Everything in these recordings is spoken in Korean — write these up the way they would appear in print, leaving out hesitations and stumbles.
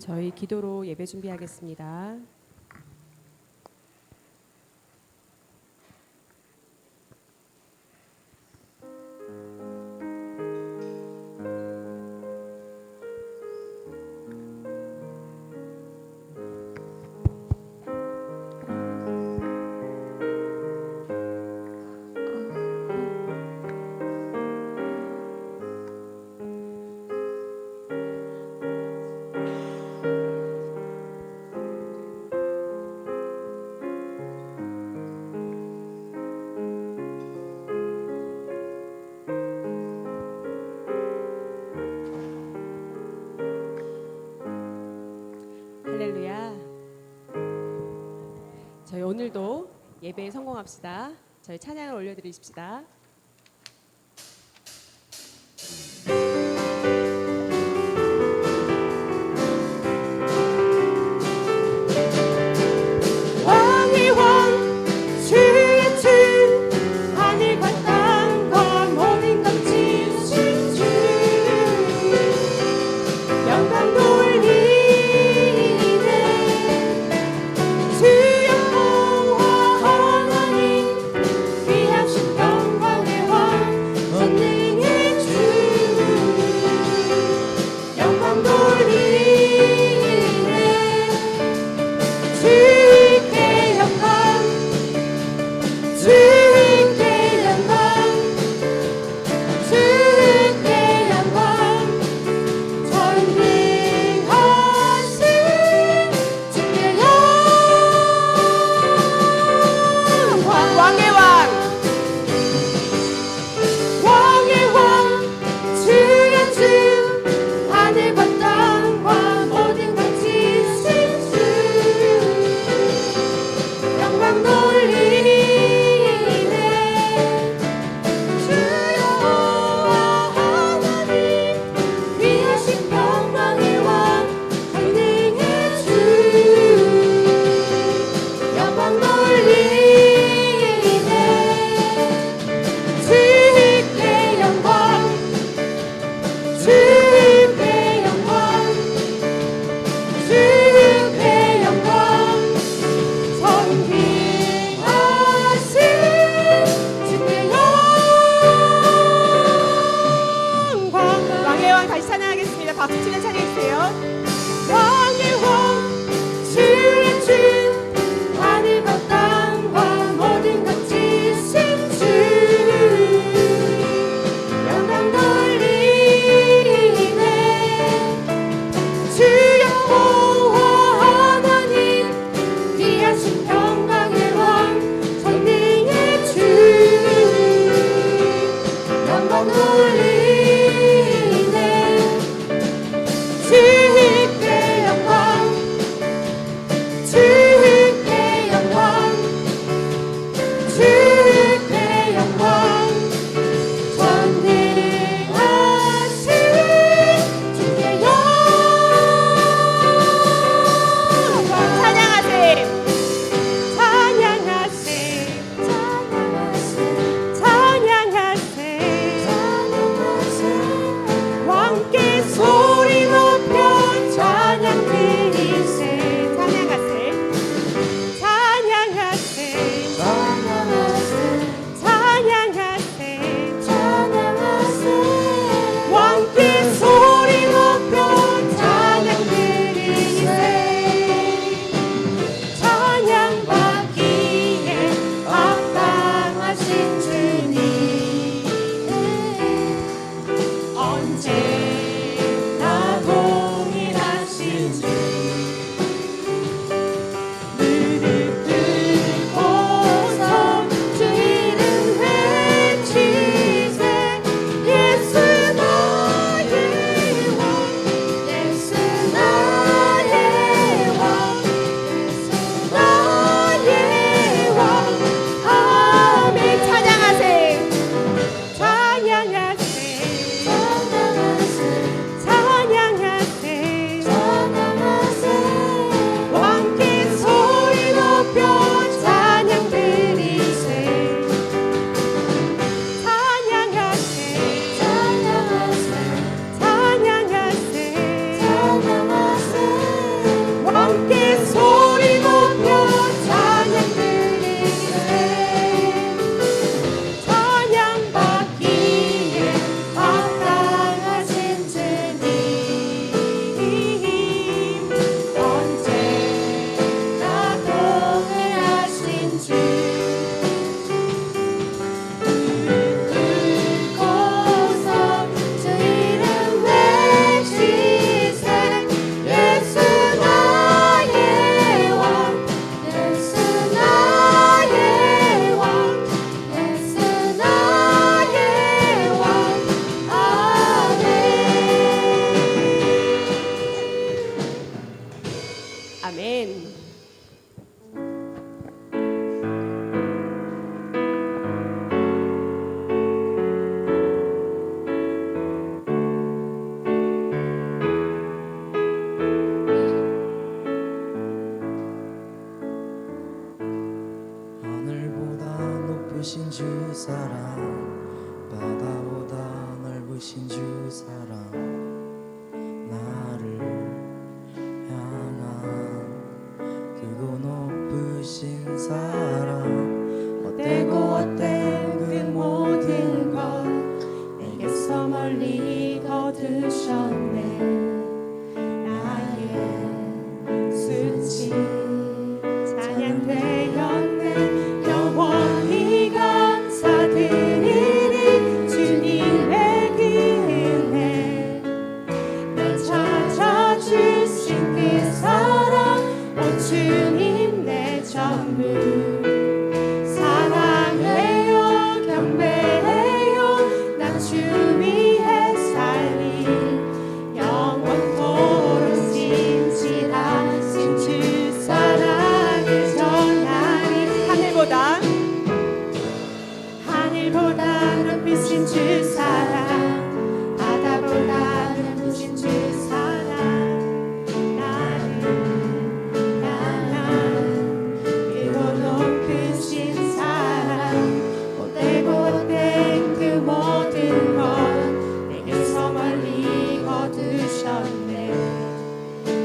저희 기도로 예배 준비하겠습니다. 할렐루야. 저희 오늘도 예배에 성공합시다. 저희 찬양을 올려드리십시다. 영광 넓으신 주 사랑 바다보다 넓으신 주 사랑 나를 향한 크고 높으신 사랑 헛되고 헛된 그 모든 것 내게서 멀리 거두셨네. 나의 수치 찬양되었네. 영원히 감사드리리 주님의 그 은혜 날 찾아주신 그 사랑 오 주님 내 전부 사랑해요 경배해요 나 주 위해 살리 영원토록 진실하신 주 사랑을 전하리. 하늘보다 높으신 주 사랑 바다보다 넓으신 주 사랑 나를 향한 크고 높으신 사랑 못되고 헛된 그 모든 것 내게서 멀리 거두셨네.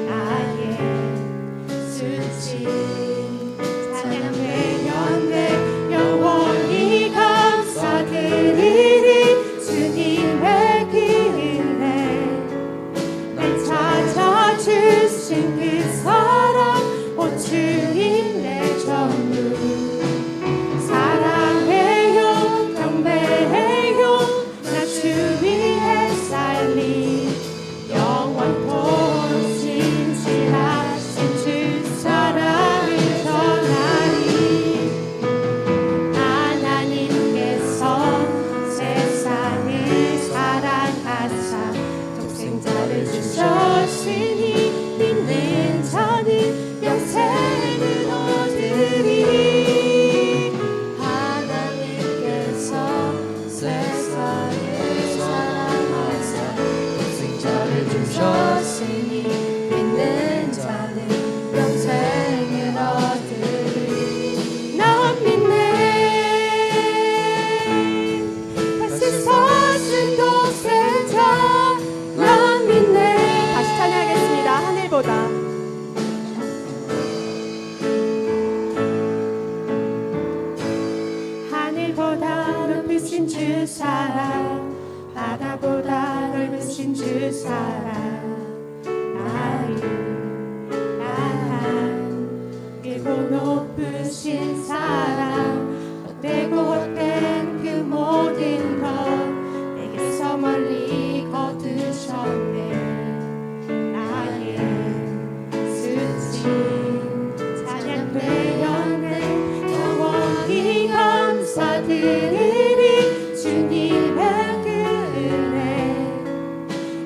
나의 수치 찬양되었네. 영원히 감사드리리 주님의 그 은혜 날 찾아주신 그 사랑 오 주님 내 전부 사랑해요 경배해요 나 주 위해 살리 영원토록 진실하신 주 사랑을 전하리. 하나님께서 세상을 사랑하사 독생자를 주셨으니 믿는 자는 영생을 얻으리. 하나님께서 세상을 사랑하사 독생자를 주셨으니 믿는 자는 영생을 얻으리. 난 믿네 다시 사신 독생자 난 믿네. 다시 찬양하겠습니다. 하늘보다 하늘보다 높으신 주 사랑 바다보다 넓으신 주 사랑 나를 향한 크고 높으신 사랑 헛되고 헛된 그 모든 것 내게서 멀리 거두셨네. 나의 수치 찬양되었네. 영원히 감사드리리 주님의 그 은혜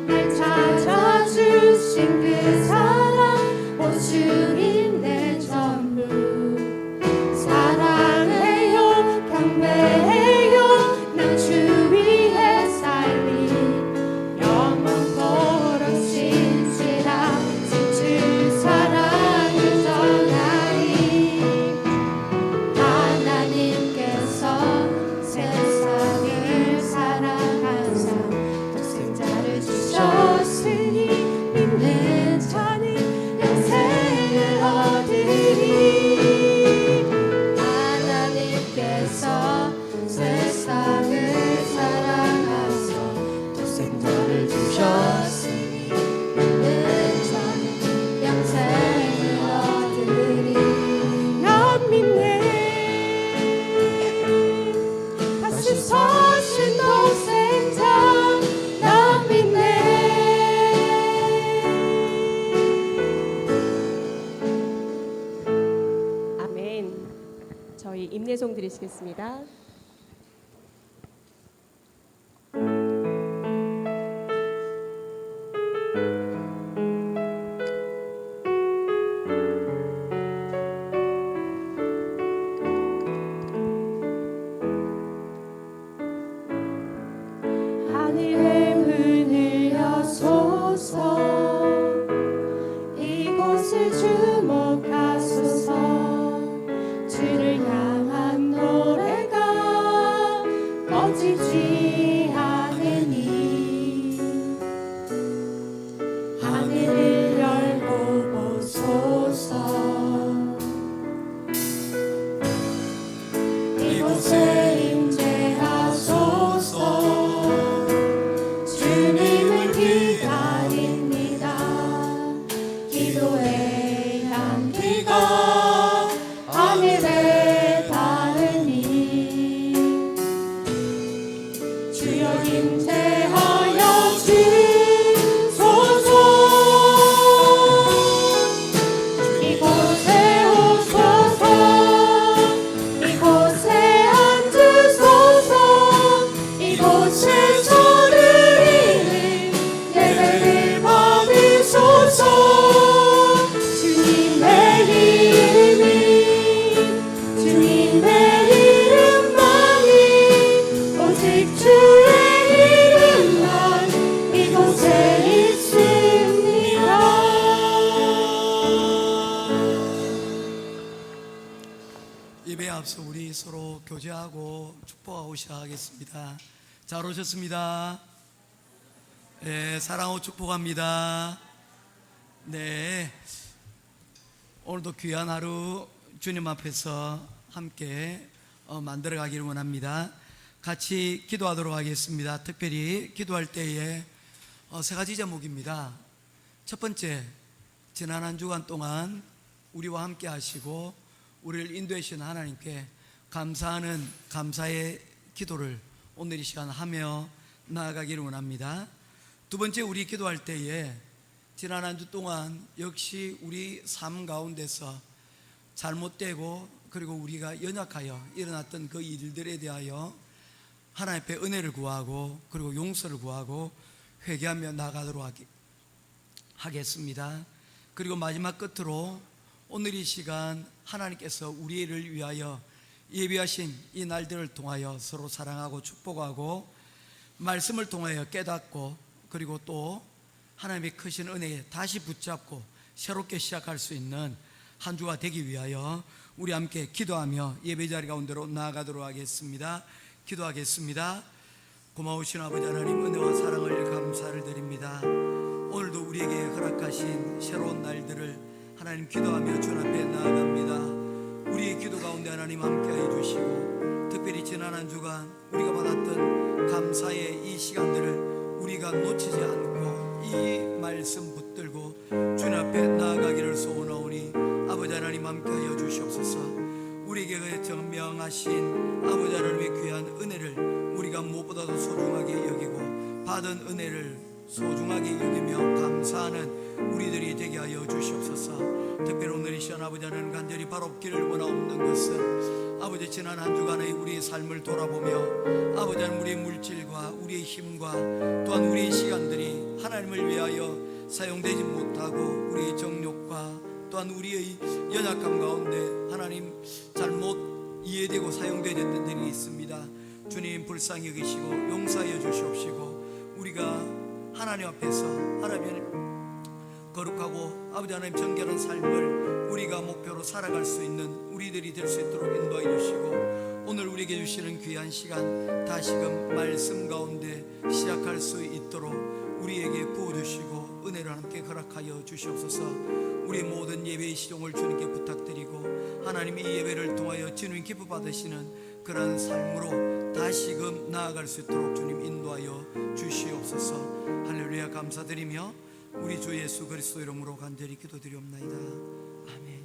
날 찾아주신 그 사랑 오 주님 내 전부 사랑해요 경배해요 난 주 위해 살리 영원토록 진실하신 주 사랑을 전하리. 하나님께서 세상을 사랑하사 독생자를 주셨으니 믿는 자는 영생을 얻으리. 하나님께서 세상을 사랑하사 독생자를 주셨으니 믿는 자는 영생을 얻으리. 난 믿네 다시 사신 독생자 난 믿네. 아멘. 저희 임내송 드리시겠습니다. 하늘의 문을 여소서 이곳을 주목하소서 주를 향한 노래가 인사하고 축복하고 시작하겠습니다. 잘 오셨습니다. 네, 사랑하고 축복합니다. 네, 오늘도 귀한 하루 주님 앞에서 함께 만들어가기를 원합니다. 같이 기도하도록 하겠습니다. 특별히 기도할 때에 세 가지 제목입니다. 첫 번째, 지난 한 주간 동안 우리와 함께 하시고 우리를 인도해 주신 하나님께 감사하는 감사의 기도를 오늘 이 시간 하며 나아가기를 원합니다. 두 번째, 우리 기도할 때에 지난 한 주 동안 역시 우리 삶 가운데서 잘못되고 그리고 우리가 연약하여 일어났던 그 일들에 대하여 하나님 앞에 은혜를 구하고 그리고 용서를 구하고 회개하며 나아가도록 하겠습니다. 그리고 마지막 끝으로 오늘 이 시간 하나님께서 우리를 위하여 예비하신 이 날들을 통하여 서로 사랑하고 축복하고 말씀을 통하여 깨닫고 그리고 또 하나님의 크신 은혜에 다시 붙잡고 새롭게 시작할 수 있는 한 주가 되기 위하여 우리 함께 기도하며 예배자리 가운데로 나아가도록 하겠습니다. 기도하겠습니다. 고마우신 아버지 하나님, 은혜와 사랑을 감사를 드립니다. 오늘도 우리에게 허락하신 새로운 날들을 하나님 기도하며 주님 앞에 나아갑니다. 우리의 기도 가운데 하나님 함께하여 주시고 특별히 지난 한 주간 우리가 받았던 감사의 이 시간들을 우리가 놓치지 않고 이 말씀 붙들고 주님 앞에 나아가기를 소원하오니 아버지 하나님 함께하여 주시옵소서. 우리에게 정명하신 아버지 하나님의 귀한 은혜를 우리가 무엇보다도 소중하게 여기고 받은 은혜를 소중하게 여기며 감사하는 우리들이 되게 하여 주시옵소서. 특별히 오늘 이 시간 아버지 하나님 간절히 바롭기를 원하옵는 것은 아버지 지난 한 주간의 우리의 삶을 돌아보며 아버지 하나님 우리의 물질과 우리의 힘과 또한 우리의 시간들이 하나님을 위하여 사용되지 못하고 우리의 정욕과 또한 우리의 연약함 가운데 하나님 잘못 이해되고 사용되었던 일이 있습니다. 주님 불쌍히 여기시고 용서하여 주시옵시고 우리가 하나님 앞에서 하나님 거룩하고 아버지 하나님 정결한 삶을 우리가 목표로 살아갈 수 있는 우리들이 될 수 있도록 인도하여 주시고 오늘 우리에게 주시는 귀한 시간 다시금 말씀 가운데 시작할 수 있도록 우리에게 부어주시고 은혜를 함께 허락하여 주시옵소서. 우리 모든 예배의 시종을 주님께 부탁드리고 하나님 이 예배를 통하여 주님 기뻐 받으시는 그런 삶으로 다시금 나아갈 수 있도록 주님 인도하여 주시옵소서. 할렐루야. 감사드리며 우리 주 예수 그리스도 이름으로 간절히 기도드리옵나이다. 아멘.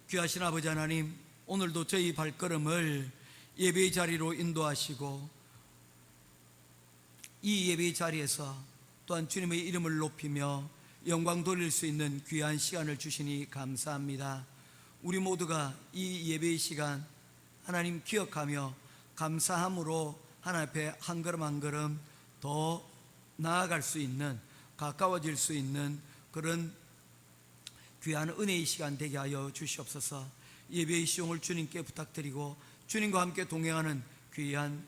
귀하신 아버지 하나님, 오늘도 저희 발걸음을 예배의 자리로 인도하시고 이 예배의 자리에서 또한 주님의 이름을 높이며 영광 돌릴 수 있는 귀한 시간을 주시니 감사합니다. 우리 모두가 이 예배의 시간 하나님 기억하며 감사함으로 하나님 앞에 한 걸음 한 걸음 더 나아갈 수 있는 가까워질 수 있는 그런 귀한 은혜의 시간 되게 하여 주시옵소서. 예배의 시종을 주님께 부탁드리고 주님과 함께 동행하는 귀한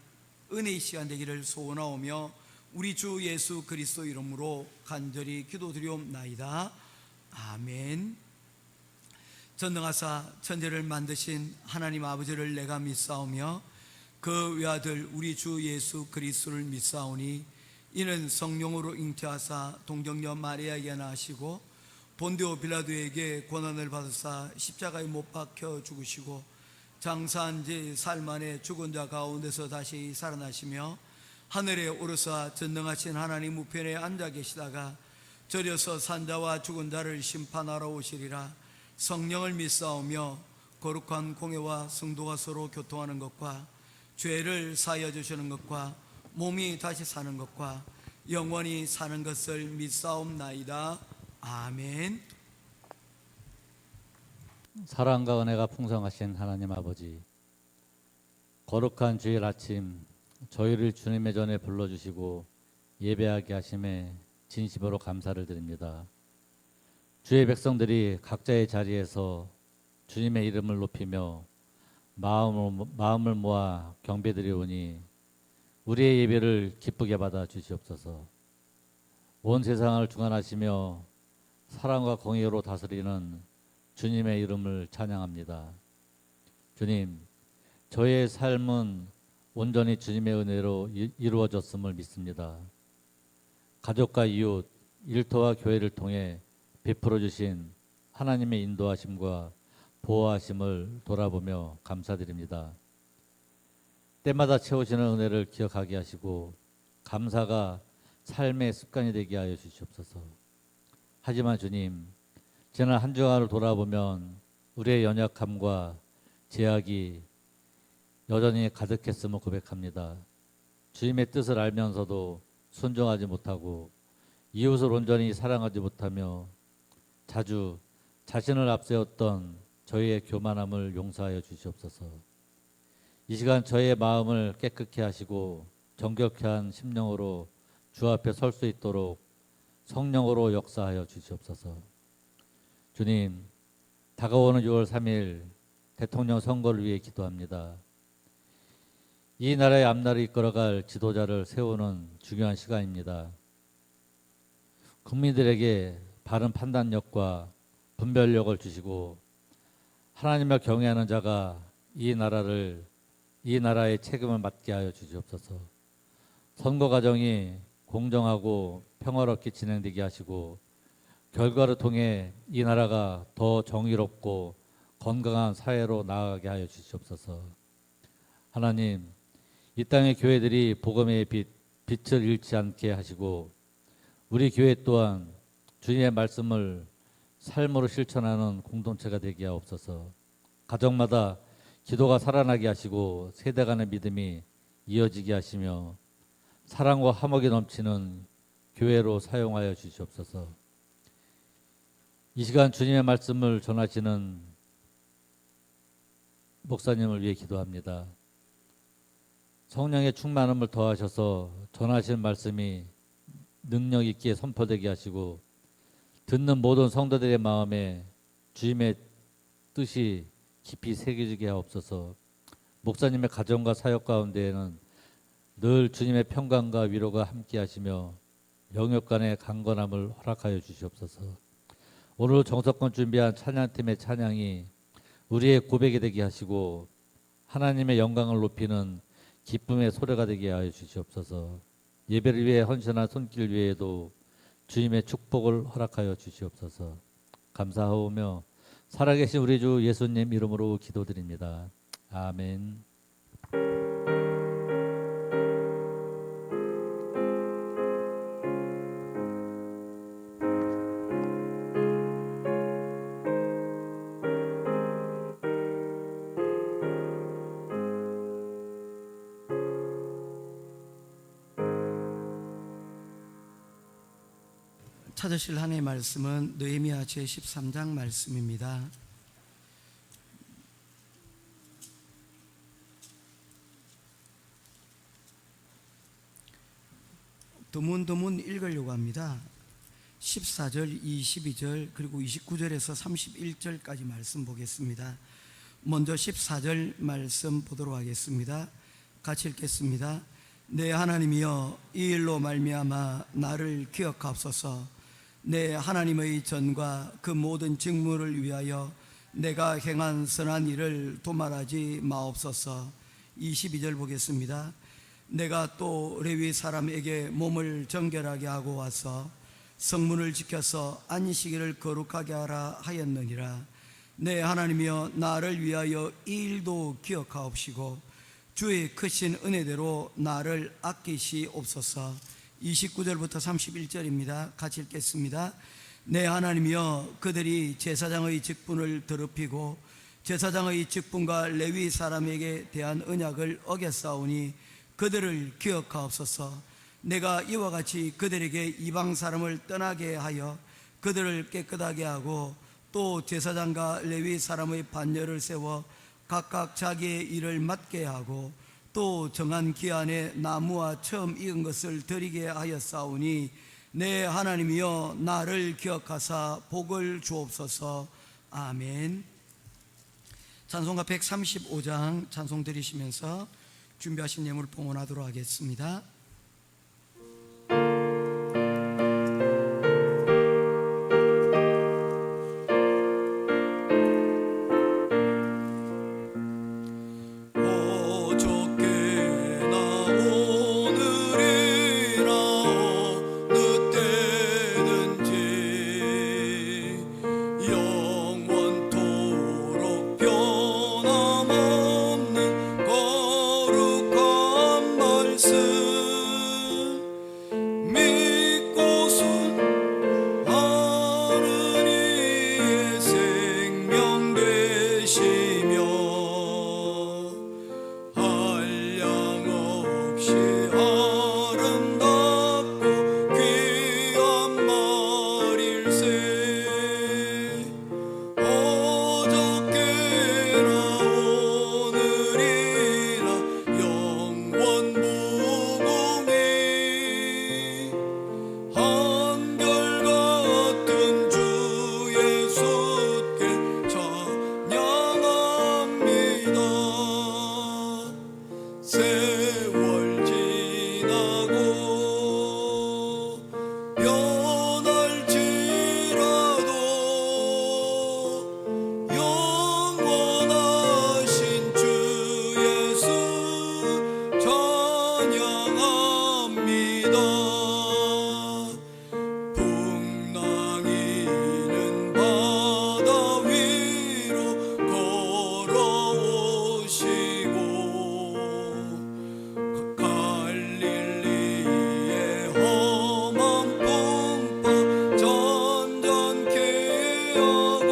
은혜의 시간 되기를 소원하오며 우리 주 예수 그리스도 이름으로 간절히 기도드리옵나이다. 아멘. 전능하사 천지를 만드신 하나님 아버지를 내가 믿사오며 그 외아들 우리 주 예수 그리스도를 믿사오니 이는 성령으로 잉태하사 동정녀 마리아에게 나시고 본디오 빌라도에게 고난을 받으사 십자가에 못 박혀 죽으시고 장사한 지 사흘 만에 죽은 자 가운데서 다시 살아나시며 하늘에 오르사 전능하신 하나님 우편에 앉아 계시다가 절여서 산자와 죽은 자를 심판하러 오시리라. 성령을 믿사오며 거룩한 공회와 성도가 서로 교통하는 것과 죄를 사하여 주시는 것과 몸이 다시 사는 것과 영원히 사는 것을 믿사옵나이다. 아멘. 사랑과 은혜가 풍성하신 하나님 아버지, 거룩한 주일 아침 저희를 주님의 전에 불러주시고 예배하게 하심에 진심으로 감사를 드립니다. 주의 백성들이 각자의 자리에서 주님의 이름을 높이며 마음을 모아 경배드리오니 우리의 예배를 기쁘게 받아 주시옵소서. 온 세상을 주관하시며 사랑과 공의로 다스리는 주님의 이름을 찬양합니다. 주님, 저의 삶은 온전히 주님의 은혜로 이루어졌음을 믿습니다. 가족과 이웃, 일터와 교회를 통해 베풀어 주신 하나님의 인도하심과 보호하심을 돌아보며 감사드립니다. 때마다 채우시는 은혜를 기억하게 하시고 감사가 삶의 습관이 되게 하여 주시옵소서. 하지만 주님, 지난 한 주간을 돌아보면 우리의 연약함과 제약이 여전히 가득했음을 고백합니다. 주님의 뜻을 알면서도 순종하지 못하고 이웃을 온전히 사랑하지 못하며 자주 자신을 앞세웠던 저희의 교만함을 용서하여 주시옵소서. 이 시간 저희의 마음을 깨끗게 하시고 정결케 한 심령으로 주 앞에 설 수 있도록 성령으로 역사하여 주시옵소서. 주님, 다가오는 6월 3일 대통령 선거를 위해 기도합니다. 이 나라의 앞날을 이끌어갈 지도자를 세우는 중요한 시간입니다. 국민들에게 바른 판단력과 분별력을 주시고 하나님을 경외하는 자가 이 나라의 책임을 맡게 하여 주시옵소서. 선거 과정이 공정하고 평화롭게 진행되게 하시고 결과를 통해 이 나라가 더 정의롭고 건강한 사회로 나아가게 하여 주시옵소서. 하나님, 이 땅의 교회들이 복음의 빛을 잃지 않게 하시고 우리 교회 또한 주님의 말씀을 삶으로 실천하는 공동체가 되게 하옵소서. 가정마다 기도가 살아나게 하시고 세대 간의 믿음이 이어지게 하시며 사랑과 화목이 넘치는 교회로 사용하여 주시옵소서. 이 시간 주님의 말씀을 전하시는 목사님을 위해 기도합니다. 성령의 충만함을 더하셔서 전하시는 말씀이 능력 있게 선포되게 하시고 듣는 모든 성도들의 마음에 주님의 뜻이 깊이 새겨지게 하옵소서. 목사님의 가정과 사역 가운데에는 늘 주님의 평강과 위로가 함께 하시며 영역 간의 강건함을 허락하여 주시옵소서. 오늘 정석권 준비한 찬양팀의 찬양이 우리의 고백이 되게 하시고 하나님의 영광을 높이는 기쁨의 소리가 되게 하여 주시옵소서. 예배를 위해 헌신한 손길 위에도 주님의 축복을 허락하여 주시옵소서. 감사하오며 살아계신 우리 주 예수님 이름으로 기도드립니다. 아멘. 찾으실 하나님의 말씀은 느헤미야 제13장 말씀입니다. 드문드문 읽으려고 합니다. 14절, 22절 그리고 29절에서 31절까지 말씀 보겠습니다. 먼저 14절 말씀 보도록 하겠습니다. 같이 읽겠습니다. 내 하나님이여, 이 일로 말미암아 나를 기억하옵소서. 내 하나님의 전과 그 모든 직무를 위하여 내가 행한 선한 일을 도말하지 마옵소서. 22절 보겠습니다. 내가 또 레위 사람에게 몸을 정결하게 하고 와서 성문을 지켜서 안식일을 거룩하게 하라 하였느니라. 내 하나님이여, 나를 위하여 이 일도 기억하옵시고 주의 크신 은혜대로 나를 아끼시옵소서. 29절부터 31절입니다. 같이 읽겠습니다. 내 하나님이여, 그들이 제사장의 직분을 더럽히고 제사장의 직분과 레위 사람에게 대한 언약을 어겼사오니 그들을 기억하옵소서. 내가 이와 같이 그들에게 이방 사람을 떠나게 하여 그들을 깨끗하게 하고 또 제사장과 레위 사람의 반열을 세워 각각 자기의 일을 맡게 하고 또 정한 기한에 나무와 처음 익은 것을 드리게 하였사오니 내 하나님이여, 나를 기억하사 복을 주옵소서. 아멘. 찬송가 135장 찬송 드리시면서 준비하신 예물 봉헌하도록 하겠습니다. 세월 지나고 변할지라도 영원하신 주 예수 찬양합니다. 풍랑이는 바다 위로 걸어오시고 갈릴리의 험한 풍파 전전케 하고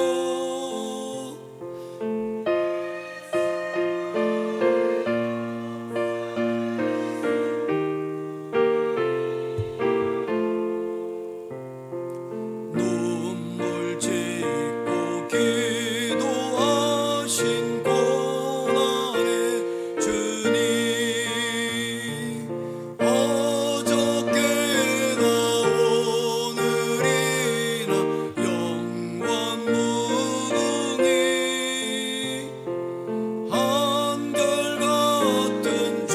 눈물 짓고 기도하신 고난의 주님 어저께나 오늘이나 영원무궁히 한결같은 주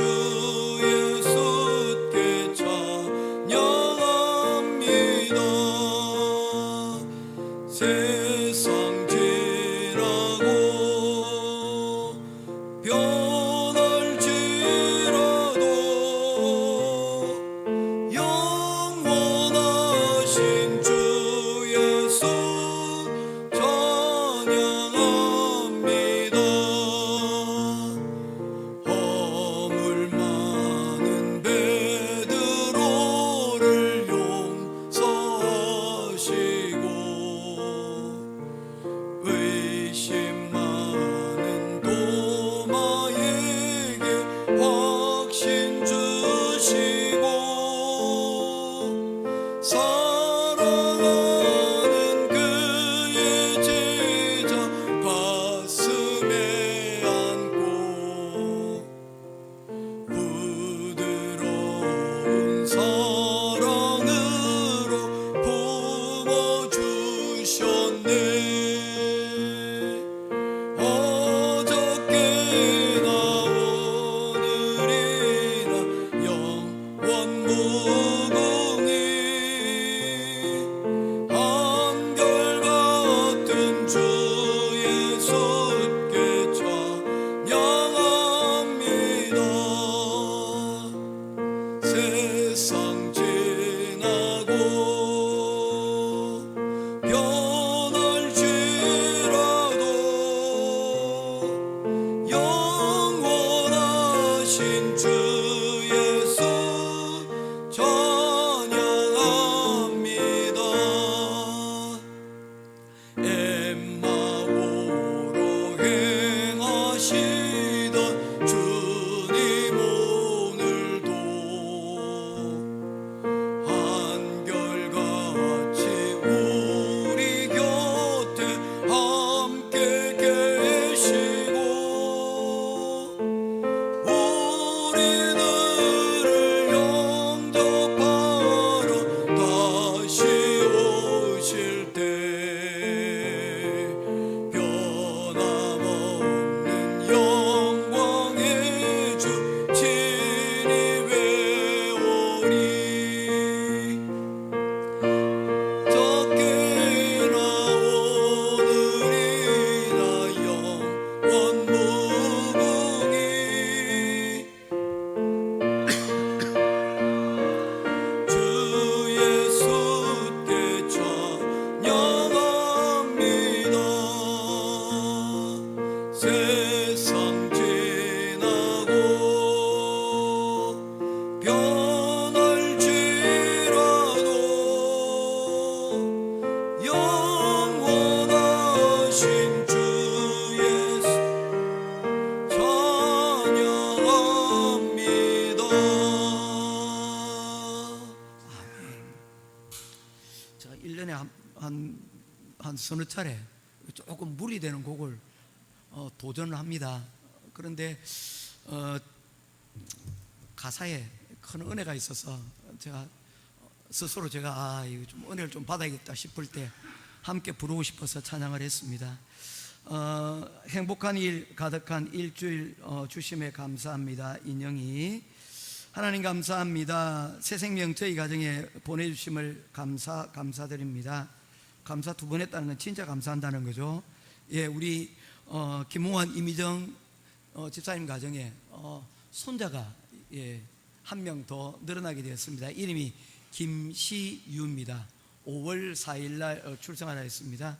예수께 찬양합니다. 세상 지나고 변할지라도 영원하신 주 예수 찬양합니다. 허물 많은 베드로를 용서하시고 의심 많은 도마에게 확신 주시고 사랑하는 그의 제자 가슴에 안고 부드러운 사랑으로 품어주셨네. 어저께나 오늘이나 영원무궁히 한결같은 주 예수께 찬양합니다. 세상 지나고 변할지라도 영원하신 주 예수 찬양합니다. 엠마오로 행하시던 주님 오늘도 한결같이 우리 곁에 함께 계시고 우리들을 영접하러 다시 오실 때 변함없는 영광의 주 진입해 오리. 어저께나 오늘이나 영원무궁히 주 예수께 찬양합니다. 세상 지나고 변할지라도 영원하신 주 예수 찬양합니다. 제가 1년에 한 서너 차례 조금 무리 되는 곡을 도전을 합니다. 그런데 가사에 큰 은혜가 있어서 제가 스스로 제가 이거 좀 은혜를 좀 받아야겠다 싶을 때 함께 부르고 싶어서 찬양을 했습니다. 행복한 일 가득한 일주일 주심에 감사합니다. 인영이 하나님 감사합니다. 새 생명 저희 가정에 보내주심을 감사드립니다. 감사 두 번 했다는 건 진짜 감사한다는 거죠. 예, 우리 김홍환 이미정 집사님 가정에 손자가 한 명 더 늘어나게 되었습니다. 이름이 김시유입니다. 5월 4일 날 출생하라 했습니다.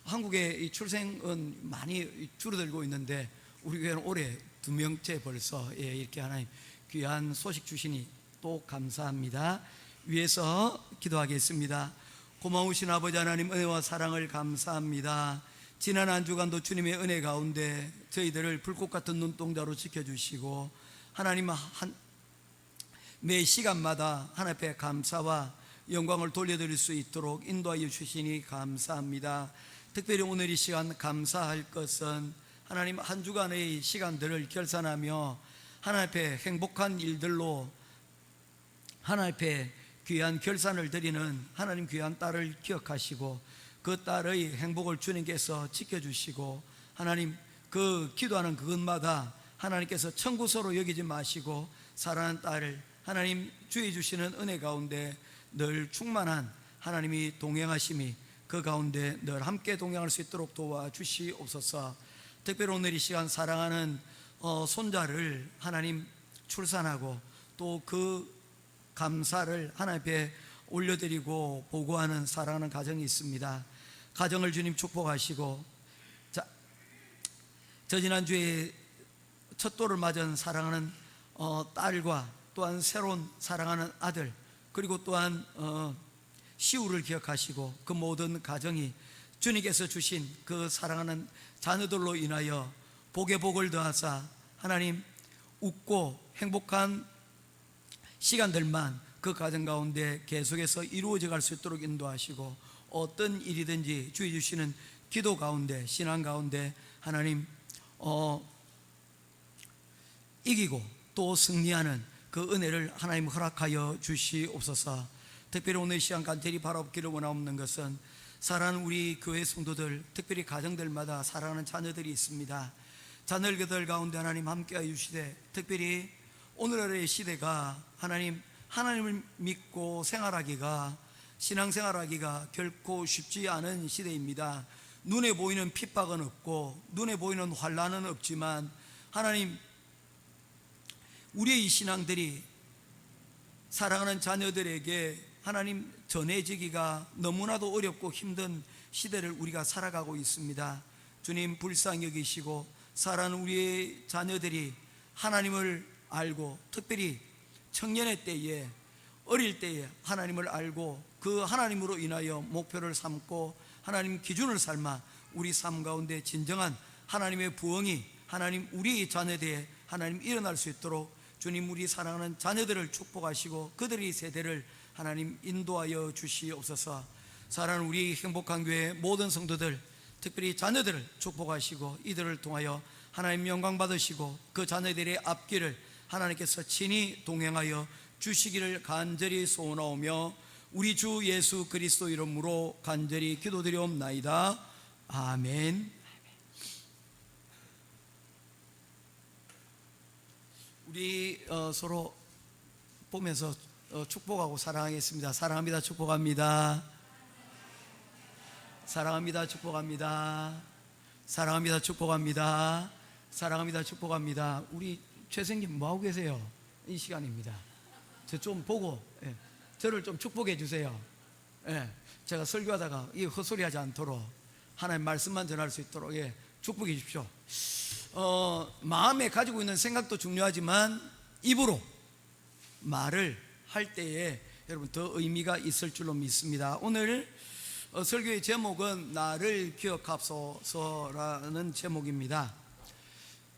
한국의 이 출생은 많이 줄어들고 있는데 우리 교회는 올해 2명째 벌써 이렇게 하나님 귀한 소식 주시니 또 감사합니다. 위에서 기도하겠습니다. 고마우신 아버지 하나님 은혜와 사랑을 감사합니다. 지난 한 주간도 주님의 은혜 가운데 저희들을 불꽃 같은 눈동자로 지켜주시고 하나님 매 시간마다 하나님 앞에 감사와 영광을 돌려드릴 수 있도록 인도하여 주시니 감사합니다. 특별히 오늘 이 시간 감사할 것은 하나님 한 주간의 시간들을 결산하며 하나님 앞에 행복한 일들로 하나님 앞에 귀한 결산을 드리는 하나님 귀한 딸을 기억하시고 그 딸의 행복을 주님께서 지켜주시고 하나님 그 기도하는 그것마다 하나님께서 청구서로 여기지 마시고 사랑하는 딸을 하나님 주해 주시는 은혜 가운데 늘 충만한 하나님이 동행하심이 그 가운데 늘 함께 동행할 수 있도록 도와주시옵소서. 특별히 오늘 이 시간 사랑하는 손자를 하나님 출산하고 또 그 감사를 하나님 앞에 올려드리고 보고하는 사랑하는 가정이 있습니다. 가정을 주님 축복하시고 저 지난주에 첫 돌을 맞은 사랑하는 딸과 또한 새로운 사랑하는 아들 그리고 또한 시우를 기억하시고 그 모든 가정이 주님께서 주신 그 사랑하는 자녀들로 인하여 복에 복을 더하사 하나님 웃고 행복한 시간들만 그 가정 가운데 계속해서 이루어져 갈 수 있도록 인도하시고 어떤 일이든지 주의 주시는 기도 가운데 신앙 가운데 하나님 이기고 또 승리하는 그 은혜를 하나님 허락하여 주시옵소서. 특별히 오늘 시간 간절히 바라옵기를 원하옵는 것은 사랑하는 우리 교회 성도들 특별히 가정들마다 사랑하는 자녀들이 있습니다. 자녀들 가운데 하나님 함께하여 주시되 특별히 오늘의 시대가 하나님을 믿고 생활하기가 신앙생활하기가 결코 쉽지 않은 시대입니다. 눈에 보이는 핍박은 없고 눈에 보이는 환난은 없지만 하나님 우리의 이 신앙들이 사랑하는 자녀들에게 하나님 전해지기가 너무나도 어렵고 힘든 시대를 우리가 살아가고 있습니다. 주님 불쌍히 여기시고 사랑하는 우리의 자녀들이 하나님을 알고 특별히 청년의 때에 어릴 때에 하나님을 알고 그 하나님으로 인하여 목표를 삼고 하나님 기준을 삼아 우리 삶 가운데 진정한 하나님의 부흥이 하나님 우리 자녀들에 하나님 일어날 수 있도록 주님 우리 사랑하는 자녀들을 축복하시고 그들의 세대를 하나님 인도하여 주시옵소서. 사랑하는 우리 행복한 교회 모든 성도들 특별히 자녀들을 축복하시고 이들을 통하여 하나님 영광 받으시고 그 자녀들의 앞길을 하나님께서 친히 동행하여 주시기를 간절히 소원하오며 우리 주 예수 그리스도 이름으로 간절히 기도드리옵나이다. 아멘. 우리 서로 보면서 축복하고 사랑하겠습니다. 사랑합니다. 축복합니다. 사랑합니다. 축복합니다. 사랑합니다. 축복합니다. 사랑합니다. 축복합니다. 우리 최생님 뭐하고 계세요? 이 시간입니다. 저 좀 보고 저를 좀 축복해 주세요. 제가 설교하다가 이 헛소리하지 않도록 하나님 말씀만 전할 수 있도록 축복해 주십시오. 마음에 가지고 있는 생각도 중요하지만 입으로 말을 할 때에 여러분 더 의미가 있을 줄로 믿습니다. 오늘 설교의 제목은 나를 기억합소서라는 제목입니다.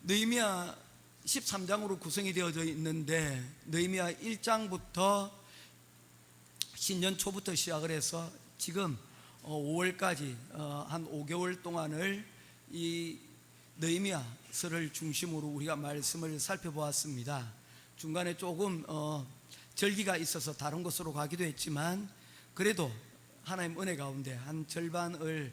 느헤미야 13장으로 구성이 되어져 있는데 느헤미야 1장부터 신년 초부터 시작을 해서 지금 5월까지 한 5개월 동안을 이 느헤미야서를 중심으로 우리가 말씀을 살펴보았습니다. 중간에 조금 절기가 있어서 다른 곳으로 가기도 했지만 그래도 하나님 은혜 가운데 한 절반을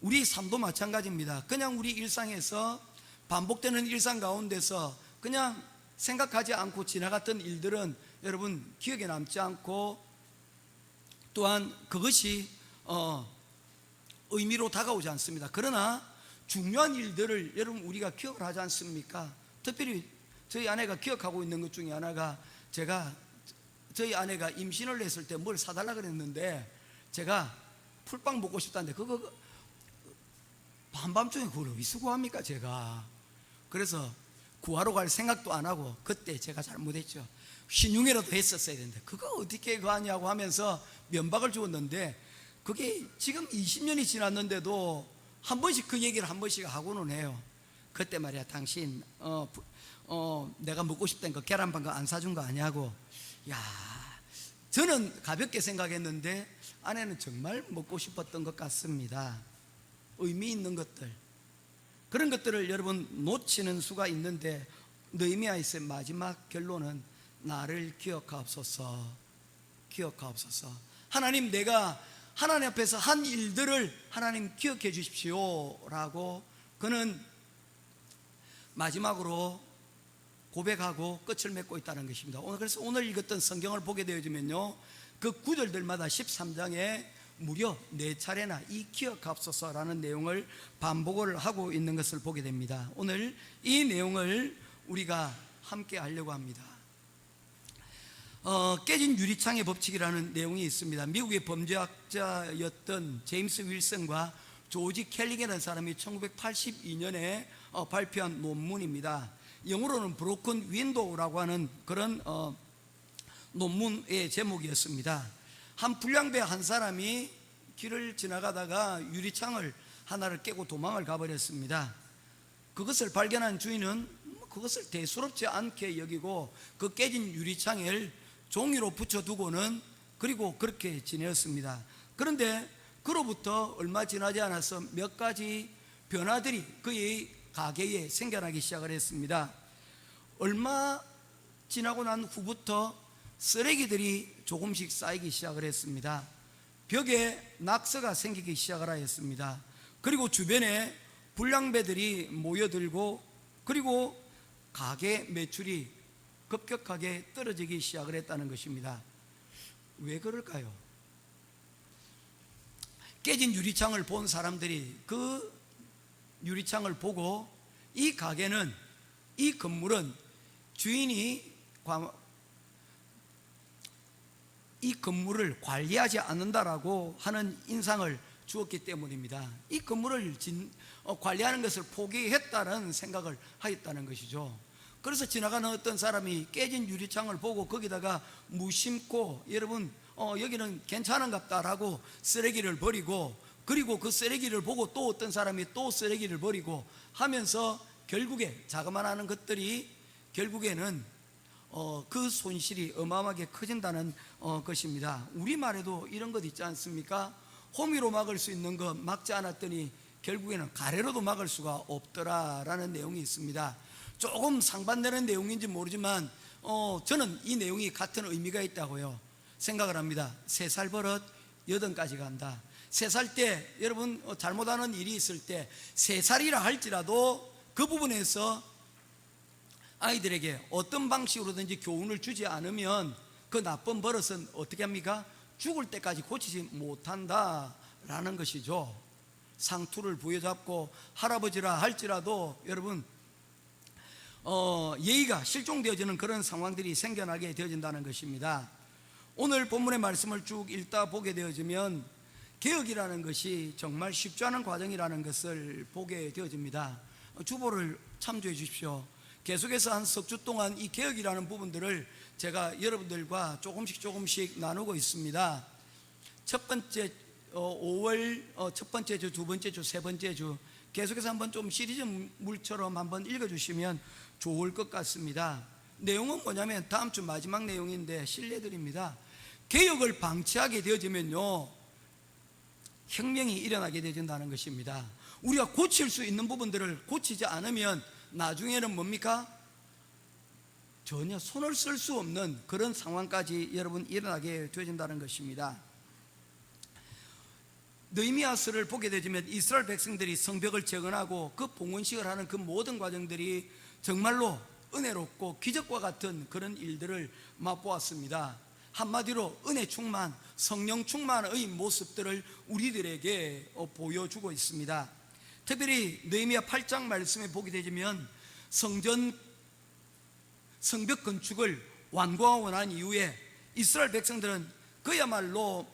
우리 삶도 마찬가지입니다. 그냥 우리 일상에서 반복되는 일상 가운데서 그냥 생각하지 않고 지나갔던 일들은 여러분 기억에 남지 않고 또한 그것이 의미로 다가오지 않습니다. 그러나 중요한 일들을 여러분 우리가 기억을 하지 않습니까? 특별히 저희 아내가 기억하고 있는 것 중에 하나가, 제가 저희 아내가 임신을 했을 때 뭘 사달라 그랬는데 제가 풀빵 먹고 싶다는데 그거 밤밤중에 그걸 어디서 구합니까 제가. 그래서 구하러 갈 생각도 안 하고 그때 제가 잘못했죠. 신용이라도 했었어야 되는데 그거 어떻게 구하냐고 하면서 면박을 주었는데, 그게 지금 20년이 지났는데도 한 번씩 그 얘기를 한 번씩 하고는 해요. 그때 말이야 당신 내가 먹고 싶다는 거 계란빵 안 사준 거 아니냐고. 야, 저는 가볍게 생각했는데 아내는 정말 먹고 싶었던 것 같습니다. 의미 있는 것들, 그런 것들을 여러분 놓치는 수가 있는데, 느헤미야의 마지막 결론은 나를 기억하옵소서, 기억하옵소서. 하나님, 내가 하나님 앞에서 한 일들을 하나님 기억해 주십시오 라고 그는 마지막으로 고백하고 끝을 맺고 있다는 것입니다. 그래서 오늘 읽었던 성경을 보게 되어지면요, 그 구절들마다 13장에 무려 4차례나 이 기억하옵소서라는 내용을 반복을 하고 있는 것을 보게 됩니다. 오늘 이 내용을 우리가 함께 하려고 합니다. 깨진 유리창의 법칙이라는 내용이 있습니다. 미국의 범죄학자였던 제임스 윌슨과 조지 켈리게라는 사람이 1982년에 발표한 논문입니다. 영어로는 브로큰 윈도우라고 하는 그런 논문의 제목이었습니다. 한 불량배 한 사람이 길을 지나가다가 유리창을 하나를 깨고 도망을 가버렸습니다. 그것을 발견한 주인은 그것을 대수롭지 않게 여기고 그 깨진 유리창을 종이로 붙여두고는 그리고 그렇게 지내었습니다. 그런데 그로부터 얼마 지나지 않아서 몇 가지 변화들이 그의 가게에 생겨나기 시작을 했습니다. 얼마 지나고 난 후부터 쓰레기들이 조금씩 쌓이기 시작을 했습니다. 벽에 낙서가 생기기 시작을 하였습니다. 그리고 주변에 불량배들이 모여들고, 그리고 가게 매출이 급격하게 떨어지기 시작을 했다는 것입니다. 왜 그럴까요? 깨진 유리창을 본 사람들이 그 유리창을 보고 이 가게는, 이 건물은 주인이 이 건물을 관리하지 않는다라고 하는 인상을 주었기 때문입니다. 이 건물을 관리하는 것을 포기했다는 생각을 하였다는 것이죠. 그래서 지나가는 어떤 사람이 깨진 유리창을 보고 거기다가 무심코 여러분 여기는 괜찮은갑다라고 쓰레기를 버리고, 그리고 그 쓰레기를 보고 또 어떤 사람이 또 쓰레기를 버리고 하면서 결국에 자그마한 것들이 결국에는 그 손실이 어마어마하게 커진다는 것입니다. 우리말에도 이런 것 있지 않습니까? 호미로 막을 수 있는 것 막지 않았더니 결국에는 가래로도 막을 수가 없더라라는 내용이 있습니다. 조금 상반되는 내용인지 모르지만 저는 이 내용이 같은 의미가 있다고요 생각을 합니다. 3살 버릇 8가지 간다. 3살 때 여러분 잘못하는 일이 있을 때 3살이라 할지라도 그 부분에서 아이들에게 어떤 방식으로든지 교훈을 주지 않으면 그 나쁜 버릇은 어떻게 합니까? 죽을 때까지 고치지 못한다라는 것이죠. 상투를 부여잡고 할아버지라 할지라도 여러분 예의가 실종되어지는 그런 상황들이 생겨나게 되어진다는 것입니다. 오늘 본문의 말씀을 쭉 읽다 보게 되어지면 개혁이라는 것이 정말 쉽지 않은 과정이라는 것을 보게 되어집니다. 주보를 참조해 주십시오. 계속해서 한 석 주 동안 이 개혁이라는 부분들을 제가 여러분들과 조금씩 나누고 있습니다. 첫 번째 5월 첫 번째 주, 두 번째 주, 세 번째 주 계속해서 한번 좀 시리즈물처럼 한번 읽어주시면 좋을 것 같습니다. 내용은 뭐냐면 다음 주 마지막 내용인데 실례드립니다. 개혁을 방치하게 되어지면요 혁명이 일어나게 되어진다는 것입니다. 우리가 고칠 수 있는 부분들을 고치지 않으면 나중에는 뭡니까? 전혀 손을 쓸 수 없는 그런 상황까지 여러분 일어나게 되어진다는 것입니다. 느헤미야서를 보게 되면 이스라엘 백성들이 성벽을 재건하고 그 봉헌식을 하는 그 모든 과정들이 정말로 은혜롭고 기적과 같은 그런 일들을 맛보았습니다. 한마디로 은혜 충만, 성령 충만의 모습들을 우리들에게 보여주고 있습니다. 특별히 느헤미야 8장 말씀에 보게 되면 성벽 건축을 완공하고 난 이후에 이스라엘 백성들은 그야말로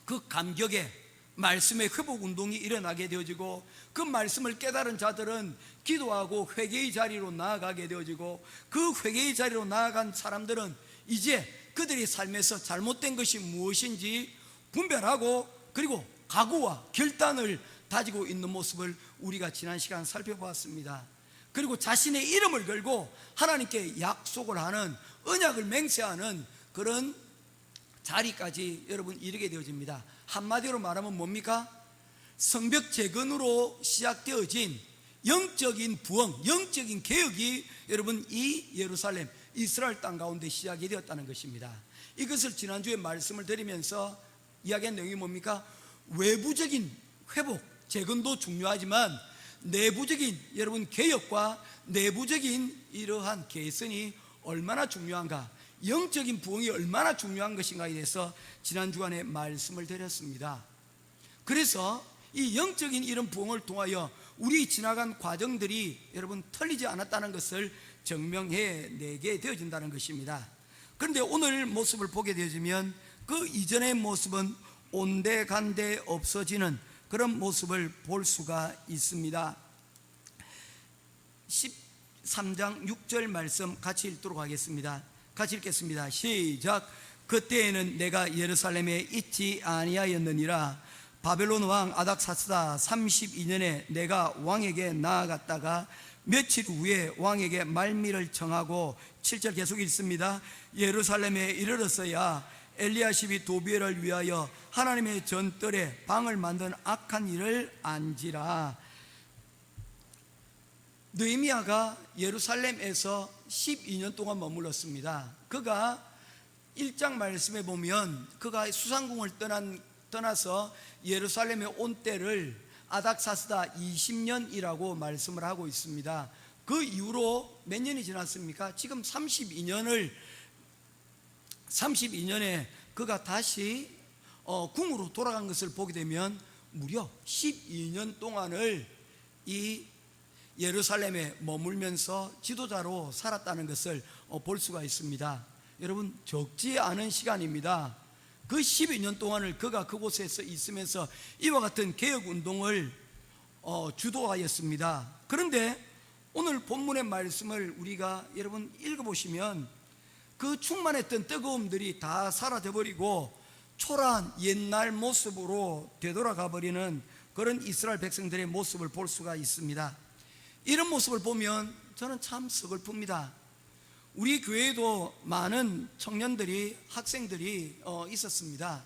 그 감격에 말씀의 회복 운동이 일어나게 되어지고, 그 말씀을 깨달은 자들은 기도하고 회개의 자리로 나아가게 되어지고, 그 회개의 자리로 나아간 사람들은 이제 그들의 삶에서 잘못된 것이 무엇인지 분별하고 그리고 각오와 결단을 다지고 있는 모습을 우리가 지난 시간 살펴보았습니다. 그리고 자신의 이름을 걸고 하나님께 약속을 하는, 언약을 맹세하는 그런 자리까지 여러분 이르게 되어집니다. 한마디로 말하면 뭡니까? 성벽 재건으로 시작되어진 영적인 부흥, 영적인 개혁이 여러분 이 예루살렘, 이스라엘 땅 가운데 시작이 되었다는 것입니다. 이것을 지난주에 말씀을 드리면서 이야기한 내용이 뭡니까? 외부적인 회복, 재건도 중요하지만 내부적인 여러분 개혁과 내부적인 이러한 개선이 얼마나 중요한가, 영적인 부흥이 얼마나 중요한 것인가에 대해서 지난 주간에 말씀을 드렸습니다. 그래서 이 영적인 이런 부흥을 통하여 우리 지나간 과정들이 여러분 틀리지 않았다는 것을 증명해 내게 되어진다는 것입니다. 그런데 오늘 모습을 보게 되어지면 그 이전의 모습은 온데간데 없어지는 그런 모습을 볼 수가 있습니다. 13장 6절 말씀 같이 읽도록 하겠습니다. 같이 읽겠습니다. 시작. 그때에는 내가 예루살렘에 있지 아니하였느니라. 바벨론 왕 아닥사스다 32년에 내가 왕에게 나아갔다가 며칠 후에 왕에게 말미를 청하고, 7절 계속 읽습니다. 예루살렘에 이르렀어야 엘리야십이 도비엘을 위하여 하나님의 전뜰에 방을 만든 악한 일을 안지라. 느헤미야가 예루살렘에서 12년 동안 머물렀습니다. 그가 1장 말씀에 보면 그가 수상궁을 떠나서 예루살렘에 온 때를 아닥사스다 20년이라고 말씀을 하고 있습니다. 그 이후로 몇 년이 지났습니까? 지금 32년에 그가 다시 궁으로 돌아간 것을 보게 되면 무려 12년 동안을 이 예루살렘에 머물면서 지도자로 살았다는 것을 볼 수가 있습니다. 여러분, 적지 않은 시간입니다. 그 12년 동안을 그가 그곳에서 있으면서 이와 같은 개혁운동을 주도하였습니다. 그런데 오늘 본문의 말씀을 우리가 여러분 읽어보시면 그 충만했던 뜨거움들이 다 사라져버리고 초라한 옛날 모습으로 되돌아가 버리는 그런 이스라엘 백성들의 모습을 볼 수가 있습니다. 이런 모습을 보면 저는 참 서글픕니다. 우리 교회에도 많은 청년들이, 학생들이 있었습니다.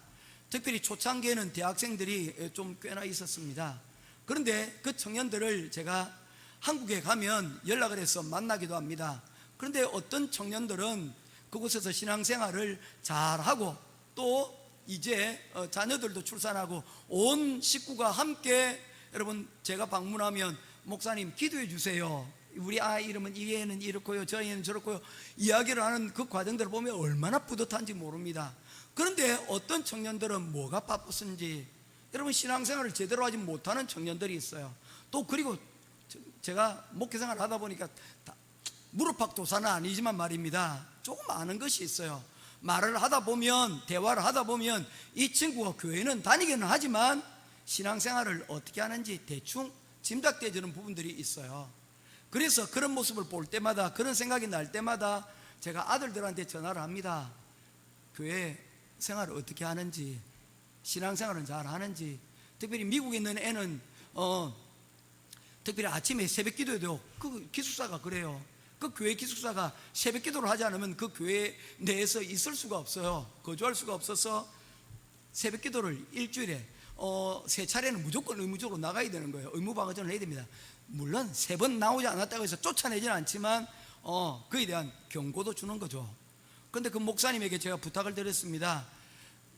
특별히 초창기에는 대학생들이 좀 꽤나 있었습니다. 그런데 그 청년들을 제가 한국에 가면 연락을 해서 만나기도 합니다. 그런데 어떤 청년들은 그곳에서 신앙생활을 잘하고 또 이제 자녀들도 출산하고 온 식구가 함께, 여러분 제가 방문하면 목사님 기도해 주세요, 우리 아이 이름은 이 애는 이렇고요, 저 애는 저렇고요, 이야기를 하는 그 과정들을 보면 얼마나 뿌듯한지 모릅니다. 그런데 어떤 청년들은 뭐가 바쁘신지 여러분 신앙생활을 제대로 하지 못하는 청년들이 있어요. 또 그리고 제가 목회생활을 하다 보니까 무릎팍도사는 아니지만 말입니다, 조금 아는 것이 있어요. 말을 하다 보면, 대화를 하다 보면 이 친구가 교회는 다니기는 하지만 신앙생활을 어떻게 하는지 대충 짐작되어지는 부분들이 있어요. 그래서 그런 모습을 볼 때마다, 그런 생각이 날 때마다 제가 아들들한테 전화를 합니다. 교회 생활을 어떻게 하는지, 신앙생활은 잘 하는지. 특별히 미국에 있는 애는 특별히 아침에 새벽 기도에도 그 기숙사가 그래요. 그 교회 기숙사가 새벽 기도를 하지 않으면 그 교회 내에서 있을 수가 없어요. 거주할 수가 없어서 새벽 기도를 일주일에 3차례는 무조건 의무적으로 나가야 되는 거예요. 의무방어전을 해야 됩니다. 물론 3번 나오지 않았다고 해서 쫓아내지는 않지만 그에 대한 경고도 주는 거죠. 그런데 그 목사님에게 제가 부탁을 드렸습니다.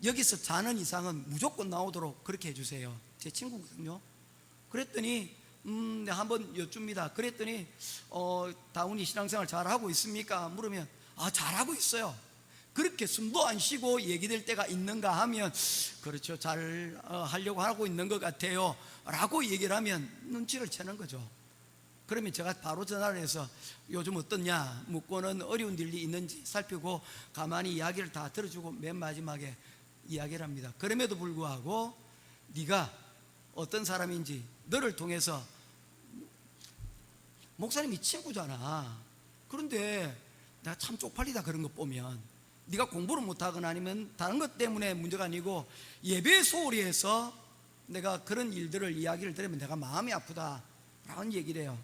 여기서 자는 이상은 무조건 나오도록 그렇게 해주세요. 제 친구거든요. 그랬더니 내가 한번 여쭙니다. 그랬더니 다운이 신앙생활 잘하고 있습니까? 물으면 잘하고 있어요. 그렇게 숨도 안 쉬고 얘기될 때가 있는가 하면 그렇죠, 잘 하려고 하고 있는 것 같아요 라고 얘기를 하면 눈치를 채는 거죠. 그러면 제가 바로 전화를 해서 요즘 어떻냐 묻고는 어려운 일이 있는지 살피고 가만히 이야기를 다 들어주고 맨 마지막에 이야기를 합니다. 그럼에도 불구하고 네가 어떤 사람인지 너를 통해서, 목사님이 친구잖아. 그런데 내가 참 쪽팔리다 그런 거 보면, 네가 공부를 못하거나 아니면 다른 것 때문에 문제가 아니고 예배 소홀히 해서 내가 그런 일들을 이야기를 들으면 내가 마음이 아프다라는 얘기를 해요.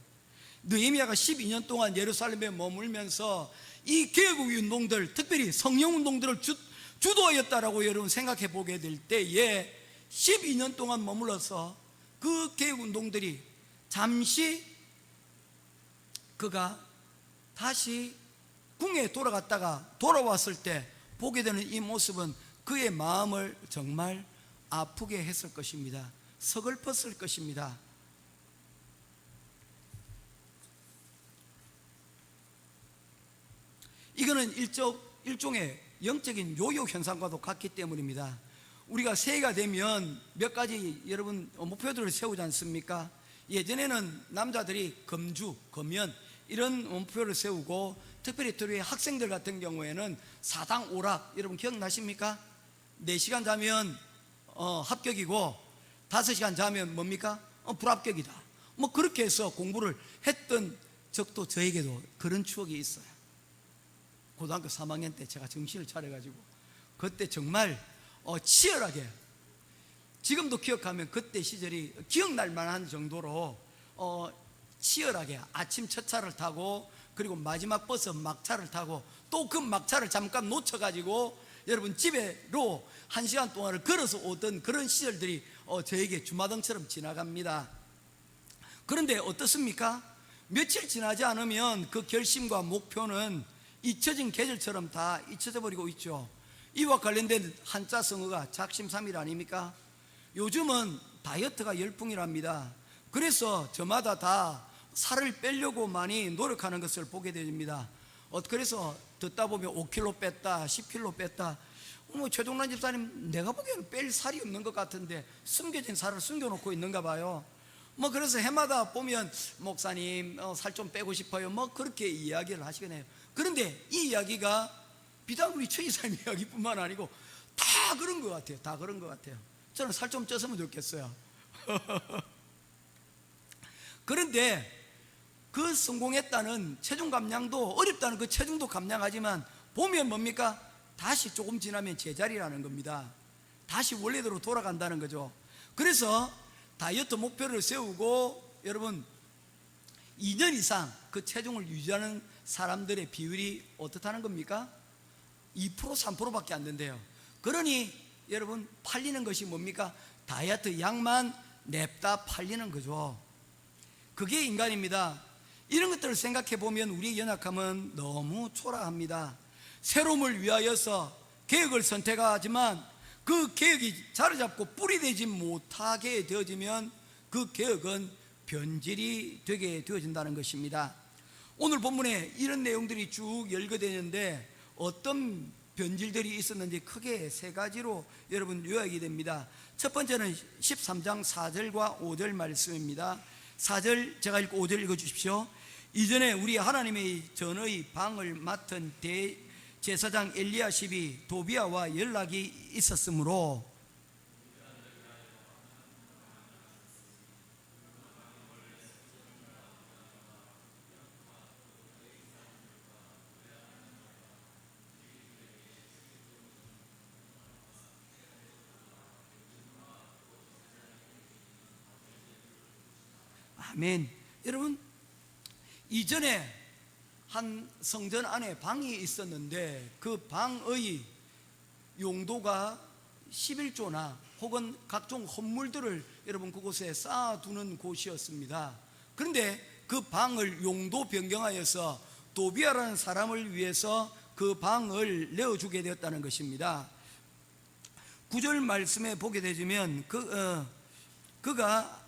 느헤미야가 12년 동안 예루살렘에 머물면서 이 개혁 운동들, 특별히 성령 운동들을 주도하였다라고 여러분 생각해 보게 될 때에 12년 동안 머물러서 그 개혁 운동들이 잠시 그가 다시 궁에 돌아갔다가 돌아왔을 때 보게 되는 이 모습은 그의 마음을 정말 아프게 했을 것입니다. 서글펐을 것입니다. 이거는 일종의 영적인 요요 현상과도 같기 때문입니다. 우리가 새해가 되면 몇 가지 여러분 목표들을 세우지 않습니까? 예전에는 남자들이 금주, 금연 이런 목표를 세우고, 특별히 학생들 같은 경우에는 사당 오락, 여러분 기억나십니까? 4시간 자면 합격이고 5시간 자면 뭡니까? 불합격이다. 뭐 그렇게 해서 공부를 했던 적도 저에게도 그런 추억이 있어요. 고등학교 3학년 때 제가 정신을 차려가지고 그때 정말 치열하게, 지금도 기억하면 그때 시절이 기억날 만한 정도로 치열하게 아침 첫 차를 타고, 그리고 마지막 버스 막차를 타고, 또 그 막차를 잠깐 놓쳐가지고 여러분 집에로 1시간 동안을 걸어서 오던 그런 시절들이 저에게 주마등처럼 지나갑니다. 그런데 어떻습니까? 며칠 지나지 않으면 그 결심과 목표는 잊혀진 계절처럼 다 잊혀져 버리고 있죠. 이와 관련된 한자 성어가 작심삼일 아닙니까? 요즘은 다이어트가 열풍이랍니다. 그래서 저마다 다 살을 빼려고 많이 노력하는 것을 보게 됩니다. 그래서 듣다 보면 5kg 뺐다, 10kg 뺐다. 최종란 집사님, 내가 보기에는 뺄 살이 없는 것 같은데 숨겨진 살을 숨겨놓고 있는가 봐요. 그래서 해마다 보면 목사님 살 좀 빼고 싶어요, 그렇게 이야기를 하시긴 해요. 그런데 이 이야기가 비단 우리 최 이사님 이야기뿐만 아니고 다 그런 것 같아요. 다 그런 것 같아요. 저는 살 좀 쪘으면 좋겠어요. 그런데 그 성공했다는 체중 감량도, 어렵다는 그 체중도 감량하지만 보면 뭡니까? 다시 조금 지나면 제자리라는 겁니다. 다시 원래대로 돌아간다는 거죠. 그래서 다이어트 목표를 세우고 여러분 2년 이상 그 체중을 유지하는 사람들의 비율이 어떻다는 겁니까? 2% 3%밖에 안 된대요. 그러니 여러분 팔리는 것이 뭡니까? 다이어트 약만 냅다 팔리는 거죠. 그게 인간입니다. 이런 것들을 생각해 보면 우리의 연약함은 너무 초라합니다. 새로움을 위하여서 계획을 선택하지만 그 계획이 자리 잡고 뿌리 되지 못하게 되어지면 그 계획은 변질이 되게 되어진다는 것입니다. 오늘 본문에 이런 내용들이 쭉 열거되는데 어떤 변질들이 있었는지 크게 3가지로 여러분 요약이 됩니다. 첫 번째는 13장 4절과 5절 말씀입니다. 4절 제가 읽고 5절 읽어주십시오. 이전에 우리 하나님의 전의 방을 맡은 대제사장 엘리야십이 도비아와 연락이 있었으므로 아멘. 여러분, 이전에 한 성전 안에 방이 있었는데 그 방의 용도가 11조나 혹은 각종 헌물들을 여러분 그곳에 쌓아두는 곳이었습니다. 그런데 그 방을 용도 변경하여서 도비아라는 사람을 위해서 그 방을 내어주게 되었다는 것입니다. 9절 말씀에 보게 되면 그가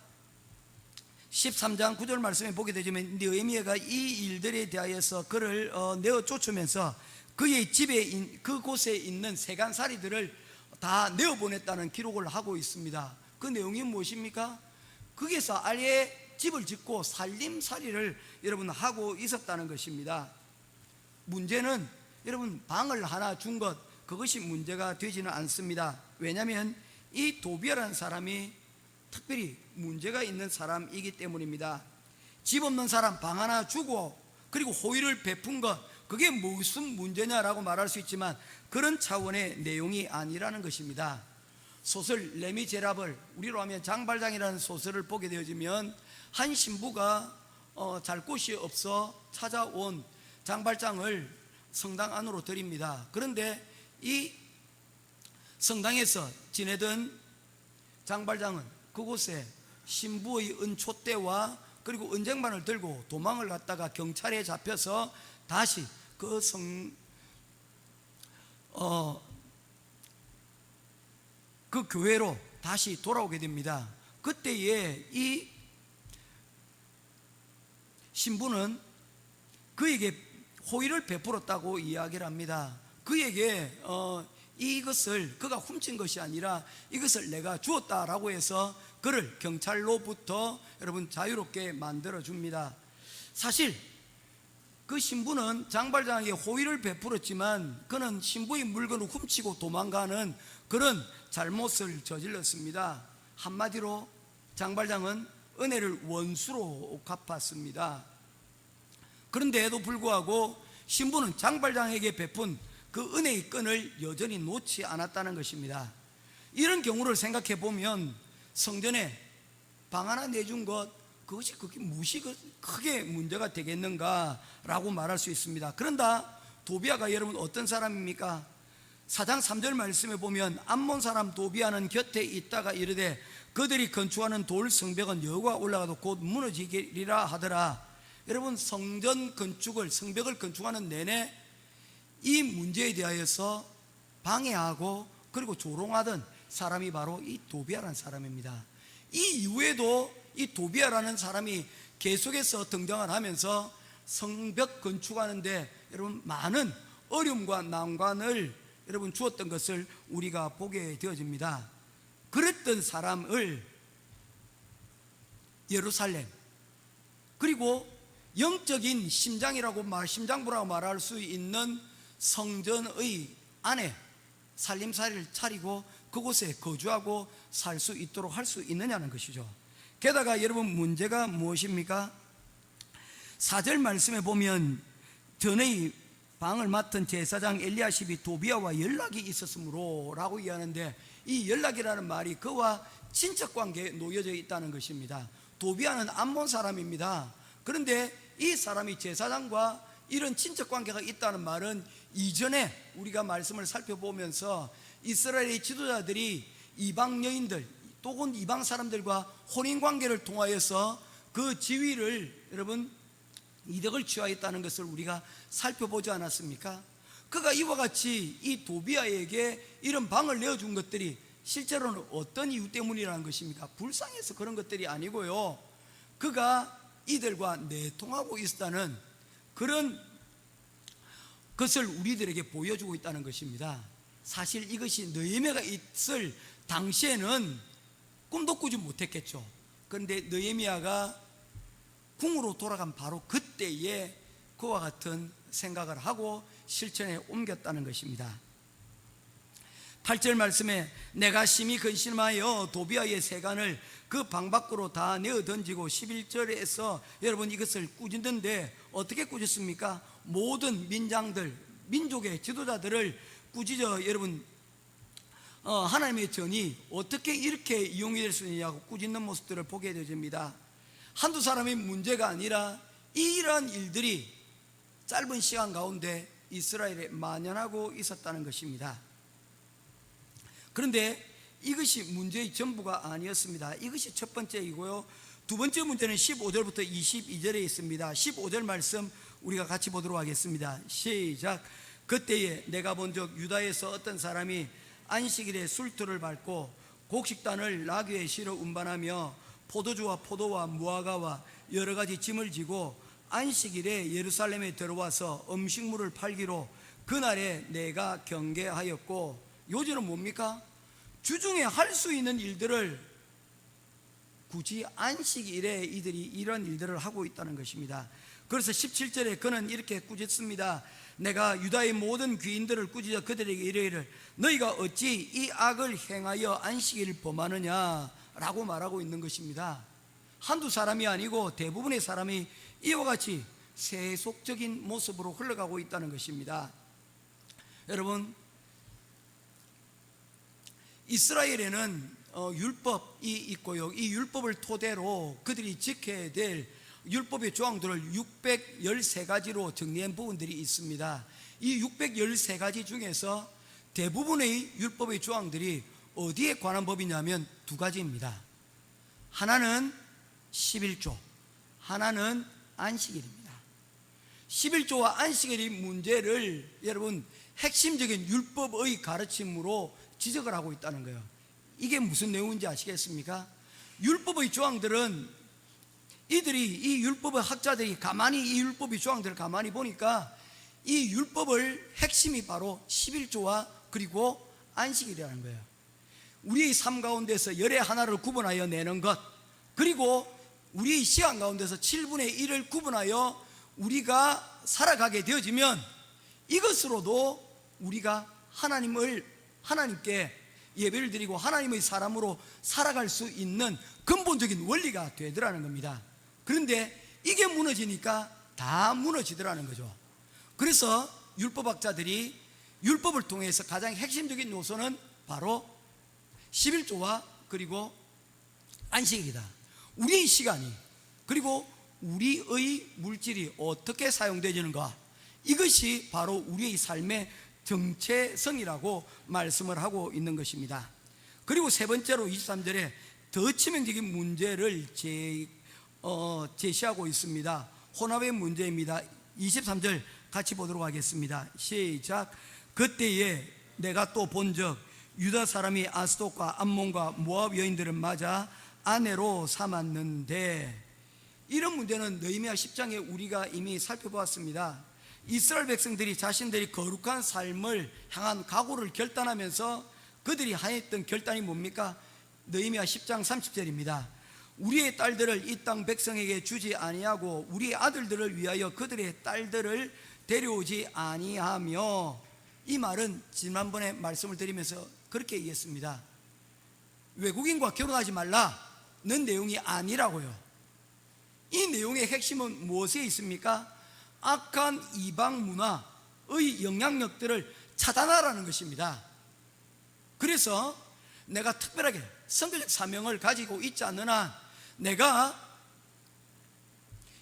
13장 9절 말씀에 보게 되면 느헤미야가 이 일들에 대하여서 그를 내어 쫓으면서 그의 집에 그곳에 있는 세간살이들을 다 내어 보냈다는 기록을 하고 있습니다. 그 내용이 무엇입니까? 거기서 아예 집을 짓고 살림살이를 여러분 하고 있었다는 것입니다. 문제는 여러분 방을 하나 준 것, 그것이 문제가 되지는 않습니다. 왜냐하면 이 도비아라는 사람이 특별히 문제가 있는 사람이기 때문입니다. 집 없는 사람 방 하나 주고 그리고 호의를 베푼 것, 그게 무슨 문제냐라고 말할 수 있지만 그런 차원의 내용이 아니라는 것입니다. 소설 레미제라블, 우리로 하면 장발장이라는 소설을 보게 되어지면 한 신부가 잘 곳이 없어 찾아온 장발장을 성당 안으로 들입니다. 그런데 이 성당에서 지내던 장발장은 그곳에 신부의 은촛대와 그리고 은쟁반을 들고 도망을 갔다가 경찰에 잡혀서 다시 그 교회로 다시 돌아오게 됩니다. 그때에 이 신부는 그에게 호의를 베풀었다고 이야기를 합니다. 그에게 이것을 그가 훔친 것이 아니라 이것을 내가 주었다라고 해서 그를 경찰로부터 여러분 자유롭게 만들어 줍니다. 사실 그 신부는 장발장에게 호의를 베풀었지만 그는 신부의 물건을 훔치고 도망가는 그런 잘못을 저질렀습니다. 한마디로 장발장은 은혜를 원수로 갚았습니다. 그런데에도 불구하고 신부는 장발장에게 베푼 그 은혜의 끈을 여전히 놓지 않았다는 것입니다. 이런 경우를 생각해 보면 성전에 방 하나 내준 것, 그것이 그게 무엇이 크게 문제가 되겠는가라고 말할 수 있습니다. 그런다 도비아가 여러분 어떤 사람입니까? 4장 3절 말씀에 보면 암몬 사람 도비아는 곁에 있다가 이르되 그들이 건축하는 돌 성벽은 여호와 올라가도 곧 무너지리라 하더라. 여러분 성전 건축을, 성벽을 건축하는 내내 이 문제에 대하여서 방해하고 그리고 조롱하던 사람이 바로 이 도비아라는 사람입니다. 이 이후에도 이 도비아라는 사람이 계속해서 등장을 하면서 성벽 건축하는데 여러분 많은 어려움과 난관을 여러분 주었던 것을 우리가 보게 되어집니다. 그랬던 사람을 예루살렘, 그리고 영적인 심장부라고 말할 수 있는 성전의 안에 살림살이를 차리고 그곳에 거주하고 살 수 있도록 할 수 있느냐는 것이죠. 게다가 여러분 문제가 무엇입니까? 4절 말씀에 보면 전의 방을 맡은 제사장 엘리야십이 도비아와 연락이 있었으므로 라고 이야기하는데, 이 연락이라는 말이 그와 친척 관계에 놓여져 있다는 것입니다. 도비아는 암몬 사람입니다. 그런데 이 사람이 제사장과 이런 친척 관계가 있다는 말은 이전에 우리가 말씀을 살펴보면서 이스라엘의 지도자들이 이방 여인들 또는 이방 사람들과 혼인 관계를 통하여서 그 지위를 여러분 이득을 취하였다는 것을 우리가 살펴보지 않았습니까? 그가 이와 같이 이 도비아에게 이런 방을 내어준 것들이 실제로는 어떤 이유 때문이라는 것입니까? 불쌍해서 그런 것들이 아니고요, 그가 이들과 내통하고 있었다는 그런 것을 우리들에게 보여주고 있다는 것입니다. 사실 이것이 느헤미야가 있을 당시에는 꿈도 꾸지 못했겠죠. 그런데 느헤미야가 궁으로 돌아간 바로 그때에 그와 같은 생각을 하고 실천에 옮겼다는 것입니다. 8절 말씀에 내가 심히 근심하여 도비아의 세간을 그 방 밖으로 다 내어 던지고, 11절에서 여러분 이것을 꾸짖는데 어떻게 꾸짖습니까? 모든 민장들, 민족의 지도자들을 꾸짖어 여러분 하나님의 전이 어떻게 이렇게 이용이 될 수 있느냐고 꾸짖는 모습들을 보게 되집니다. 한두 사람의 문제가 아니라 이러한 일들이 짧은 시간 가운데 이스라엘에 만연하고 있었다는 것입니다. 그런데 이것이 문제의 전부가 아니었습니다. 이것이 첫 번째이고요. 두 번째 문제는 15절부터 22절에 있습니다. 15절 말씀 우리가 같이 보도록 하겠습니다. 시작. 그때에 내가 본즉 유다에서 어떤 사람이 안식일에 술틀을 밟고 곡식단을 나귀에 실어 운반하며 포도주와 포도와 무화과와 여러 가지 짐을 지고 안식일에 예루살렘에 들어와서 음식물을 팔기로 그날에 내가 경계하였고, 요지는 뭡니까? 주중에 할 수 있는 일들을 굳이 안식일에 이들이 이런 일들을 하고 있다는 것입니다. 그래서 17절에 그는 이렇게 꾸짖습니다. 내가 유다의 모든 귀인들을 꾸짖어 그들에게 이르기를 너희가 어찌 이 악을 행하여 안식일을 범하느냐 라고 말하고 있는 것입니다. 한두 사람이 아니고 대부분의 사람이 이와 같이 세속적인 모습으로 흘러가고 있다는 것입니다. 여러분, 이스라엘에는 율법이 있고요, 이 율법을 토대로 그들이 지켜야 될 율법의 조항들을 613가지로 정리한 부분들이 있습니다. 이 613가지 중에서 대부분의 율법의 조항들이 어디에 관한 법이냐면 두 가지입니다. 하나는 11조, 하나는 안식일입니다. 11조와 안식일의 문제를 여러분 핵심적인 율법의 가르침으로 지적을 하고 있다는 거예요. 이게 무슨 내용인지 아시겠습니까? 율법의 조항들은 이들이, 이 율법의 학자들이 가만히 이 율법의 조항들을 가만히 보니까 이 율법을 핵심이 바로 11조와 그리고 안식일이라는 거예요. 우리의 삶 가운데서 열의 하나를 구분하여 내는 것, 그리고 우리의 시간 가운데서 7분의 1을 구분하여 우리가 살아가게 되어지면 이것으로도 우리가 하나님께 예배를 드리고 하나님의 사람으로 살아갈 수 있는 근본적인 원리가 되더라는 겁니다. 그런데 이게 무너지니까 다 무너지더라는 거죠. 그래서 율법학자들이 율법을 통해서 가장 핵심적인 요소는 바로 11조와 그리고 안식일이다. 우리의 시간이, 그리고 우리의 물질이 어떻게 사용되지는가, 이것이 바로 우리의 삶의 정체성이라고 말씀을 하고 있는 것입니다. 그리고 세 번째로 23절에 더 치명적인 문제를 제시하고 있습니다. 혼합의 문제입니다. 23절 같이 보도록 하겠습니다. 시작. 그때에 내가 또 본적 유다 사람이 아스돗과 암몬과 모압 여인들을 맞아 아내로 삼았는데, 이런 문제는 느헤미야 10장에 우리가 이미 살펴보았습니다. 이스라엘 백성들이 자신들이 거룩한 삶을 향한 각오를 결단하면서 그들이 하였던 결단이 뭡니까? 느헤미야 10장 30절입니다. 우리의 딸들을 이 땅 백성에게 주지 아니하고 우리의 아들들을 위하여 그들의 딸들을 데려오지 아니하며, 이 말은 지난번에 말씀을 드리면서 그렇게 얘기했습니다. 외국인과 결혼하지 말라는 내용이 아니라고요. 이 내용의 핵심은 무엇에 있습니까? 악한 이방 문화의 영향력들을 차단하라는 것입니다. 그래서 내가 특별하게 선교적 사명을 가지고 있지 않는 한 내가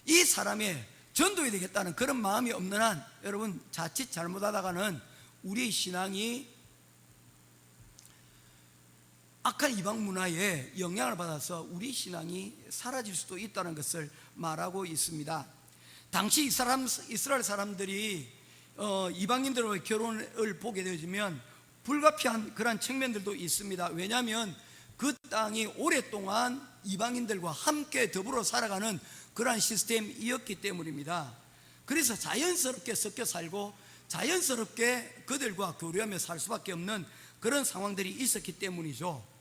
이 사람의 전도해야 되겠다는 그런 마음이 없는 한, 여러분 자칫 잘못하다가는 우리의 신앙이 악한 이방 문화에 영향을 받아서 우리 신앙이 사라질 수도 있다는 것을 말하고 있습니다. 당시 이스라엘 사람들이 이방인들과의 결혼을 보게 되어지면 불가피한 그런 측면들도 있습니다. 왜냐하면 그 땅이 오랫동안 이방인들과 함께 더불어 살아가는 그러한 시스템이었기 때문입니다. 그래서 자연스럽게 섞여 살고 자연스럽게 그들과 교류하며 살 수밖에 없는 그런 상황들이 있었기 때문이죠.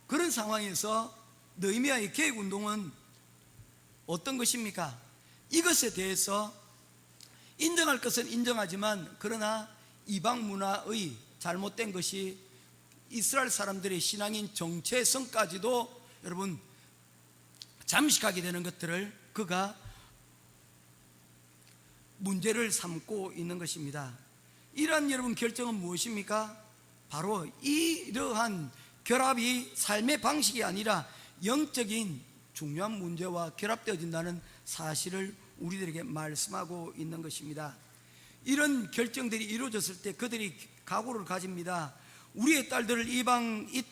그런 상황에서 느헤미야의 개혁운동은 어떤 것입니까? 이것에 대해서 인정할 것은 인정하지만, 그러나 이방 문화의 잘못된 것이 이스라엘 사람들의 신앙인 정체성까지도 여러분 잠식하게 되는 것들을 그가 문제를 삼고 있는 것입니다. 이러한 여러분 결정은 무엇입니까? 바로 이러한 결합이 삶의 방식이 아니라 영적인 중요한 문제와 결합되어진다는 사실을 우리들에게 말씀하고 있는 것입니다. 이런 결정들이 이루어졌을 때 그들이 각오를 가집니다. 우리의 딸들을 이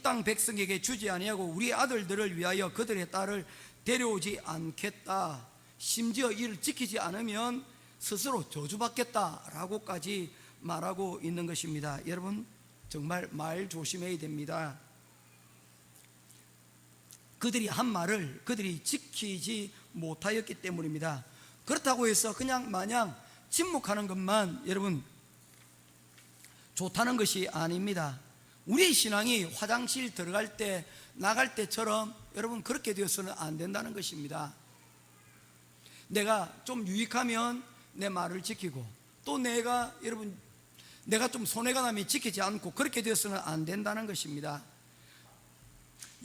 땅 백성에게 주지 아니하고 우리 아들들을 위하여 그들의 딸을 데려오지 않겠다. 심지어 이를 지키지 않으면 스스로 저주받겠다라고까지 말하고 있는 것입니다. 여러분, 정말 말 조심해야 됩니다. 그들이 한 말을 그들이 지키지 못하였기 때문입니다. 그렇다고 해서 그냥 마냥 침묵하는 것만 여러분 좋다는 것이 아닙니다. 우리의 신앙이 화장실 들어갈 때 나갈 때처럼 여러분 그렇게 되어서는 안 된다는 것입니다. 내가 좀 유익하면 내 말을 지키고, 또 내가 좀 손해가 나면 지키지 않고 그렇게 되어서는 안 된다는 것입니다.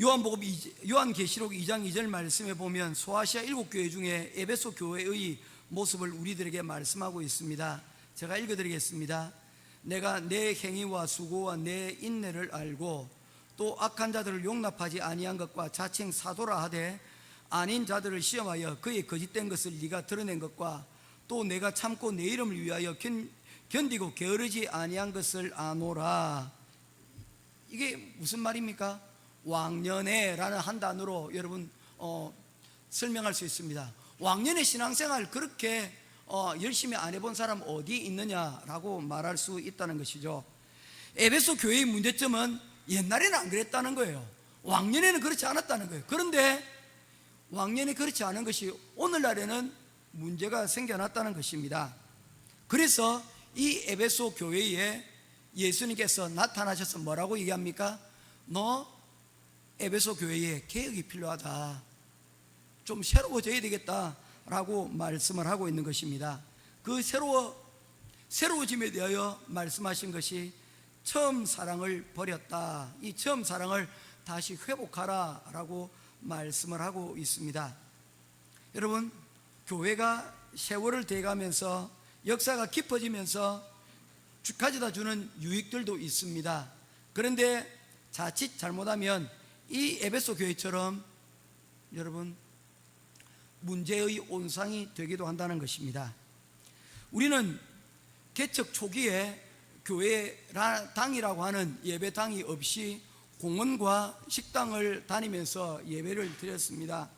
요한계시록 2장 2절 말씀에 보면 소아시아 7교회 중에 에베소 교회의 모습을 우리들에게 말씀하고 있습니다. 제가 읽어드리겠습니다. 내가 내 행위와 수고와 내 인내를 알고 또 악한 자들을 용납하지 아니한 것과 자칭 사도라 하되 아닌 자들을 시험하여 그의 거짓된 것을 네가 드러낸 것과 또 내가 참고 내 이름을 위하여 견디고 게으르지 아니한 것을 아노라. 이게 무슨 말입니까? 왕년에라는 한 단어로 여러분 설명할 수 있습니다. 왕년의 신앙생활 그렇게 열심히 안 해본 사람 어디 있느냐라고 말할 수 있다는 것이죠. 에베소 교회의 문제점은 옛날에는 안 그랬다는 거예요. 왕년에는 그렇지 않았다는 거예요. 그런데 왕년에 그렇지 않은 것이 오늘날에는 문제가 생겨났다는 것입니다. 그래서 이 에베소 교회에 예수님께서 나타나셔서 뭐라고 얘기합니까? 너 에베소 교회에 개혁이 필요하다, 좀 새로워져야 되겠다라고 말씀을 하고 있는 것입니다. 그 새로워짐에 대하여 말씀하신 것이 처음 사랑을 버렸다, 이 처음 사랑을 다시 회복하라 라고 말씀을 하고 있습니다. 여러분, 교회가 세월을 대가면서 역사가 깊어지면서 가져다 주는 유익들도 있습니다. 그런데 자칫 잘못하면 이 에베소 교회처럼 여러분 문제의 온상이 되기도 한다는 것입니다. 우리는 개척 초기에 교회당이라고 하는 예배당이 없이 공원과 식당을 다니면서 예배를 드렸습니다.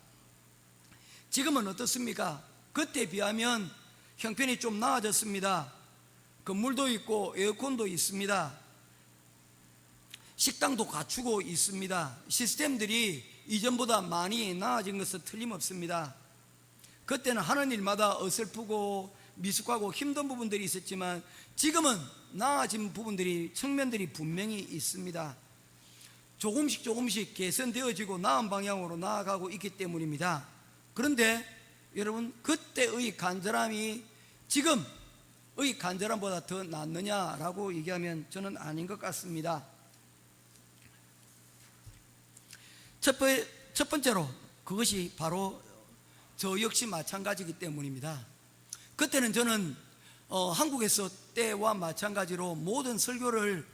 지금은 어떻습니까? 그때 비하면 형편이 좀 나아졌습니다. 건물도 있고 에어컨도 있습니다. 식당도 갖추고 있습니다. 시스템들이 이전보다 많이 나아진 것은 틀림없습니다. 그때는 하는 일마다 어설프고 미숙하고 힘든 부분들이 있었지만 지금은 나아진 측면들이 분명히 있습니다. 조금씩 개선되어지고 나은 방향으로 나아가고 있기 때문입니다. 그런데 여러분, 그때의 간절함이 지금의 간절함보다 더 낫느냐라고 얘기하면 저는 아닌 것 같습니다. 첫 번째로 그것이 바로 저 역시 마찬가지이기 때문입니다. 그때는 저는 한국에서 때와 마찬가지로 모든 설교를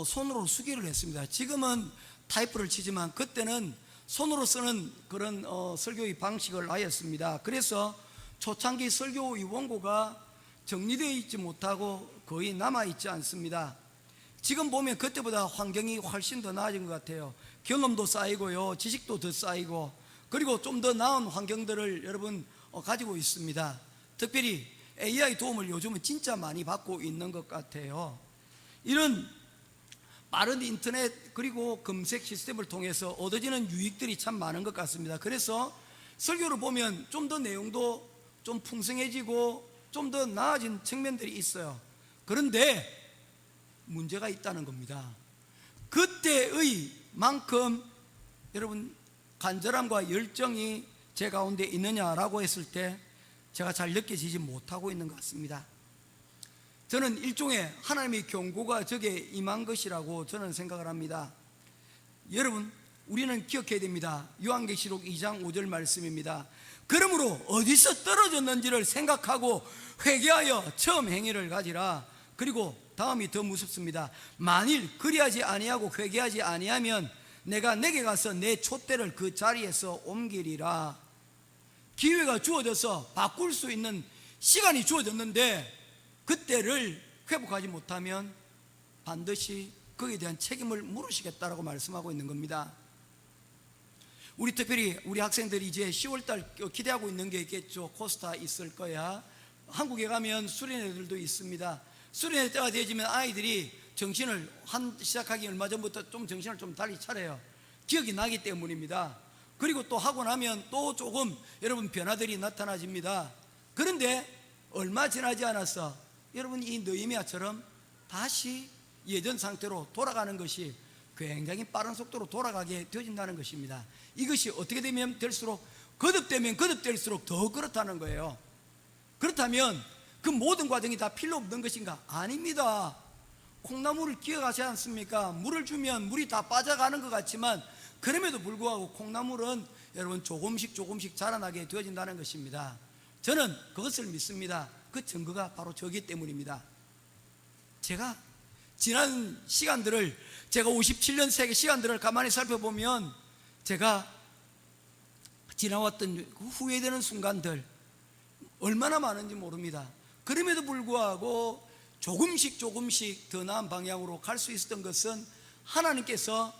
손으로 수기를 했습니다. 지금은 타이프를 치지만 그때는 손으로 쓰는 그런 설교의 방식을 하였습니다. 그래서 초창기 설교의 원고가 정리되어 있지 못하고 거의 남아있지 않습니다. 지금 보면 그때보다 환경이 훨씬 더 나아진 것 같아요. 경험도 쌓이고요, 지식도 더 쌓이고, 그리고 좀 더 나은 환경들을 여러분 가지고 있습니다. 특별히 AI 도움을 요즘은 진짜 많이 받고 있는 것 같아요. 이런 빠른 인터넷 그리고 검색 시스템을 통해서 얻어지는 유익들이 참 많은 것 같습니다. 그래서 설교를 보면 좀 더 내용도 좀 풍성해지고 좀 더 나아진 측면들이 있어요. 그런데 문제가 있다는 겁니다. 그때의 만큼 여러분 간절함과 열정이 제 가운데 있느냐라고 했을 때 제가 잘 느껴지지 못하고 있는 것 같습니다. 저는 일종의 하나님의 경고가 저게 임한 것이라고 저는 생각을 합니다. 여러분, 우리는 기억해야 됩니다. 요한계시록 2장 5절 말씀입니다. 그러므로 어디서 떨어졌는지를 생각하고 회개하여 처음 행위를 가지라. 그리고 다음이 더 무섭습니다. 만일 그리하지 아니하고 회개하지 아니하면 내가 내게 가서 내 촛대를 그 자리에서 옮기리라. 기회가 주어져서 바꿀 수 있는 시간이 주어졌는데 그때를 회복하지 못하면 반드시 거기에 대한 책임을 물으시겠다라고 말씀하고 있는 겁니다. 특별히 우리 학생들이 이제 10월달 기대하고 있는 게 있겠죠. 코스타 있을 거야. 한국에 가면 수련회들도 있습니다. 수련회 때가 되어지면 아이들이 정신을 시작하기 얼마 전부터 좀 정신을 좀 달리 차려요. 기억이 나기 때문입니다. 그리고 또 하고 나면 또 조금 여러분 변화들이 나타나집니다. 그런데 얼마 지나지 않았어 여러분 이 느헤미야처럼 다시 예전 상태로 돌아가는 것이 굉장히 빠른 속도로 돌아가게 되어진다는 것입니다. 이것이 어떻게 되면 될수록 거듭되면 거듭될수록 더 그렇다는 거예요. 그렇다면 그 모든 과정이 다 필요 없는 것인가? 아닙니다. 콩나물을 기억하지 않습니까? 물을 주면 물이 다 빠져가는 것 같지만 그럼에도 불구하고 콩나물은 여러분 조금씩 조금씩 자라나게 되어진다는 것입니다. 저는 그것을 믿습니다. 그 증거가 바로 저기 때문입니다. 제가 지난 시간들을 제가 57년 세계 시간들을 가만히 살펴보면 제가 지나왔던 후회되는 순간들 얼마나 많은지 모릅니다. 그럼에도 불구하고 조금씩 조금씩 더 나은 방향으로 갈 수 있었던 것은 하나님께서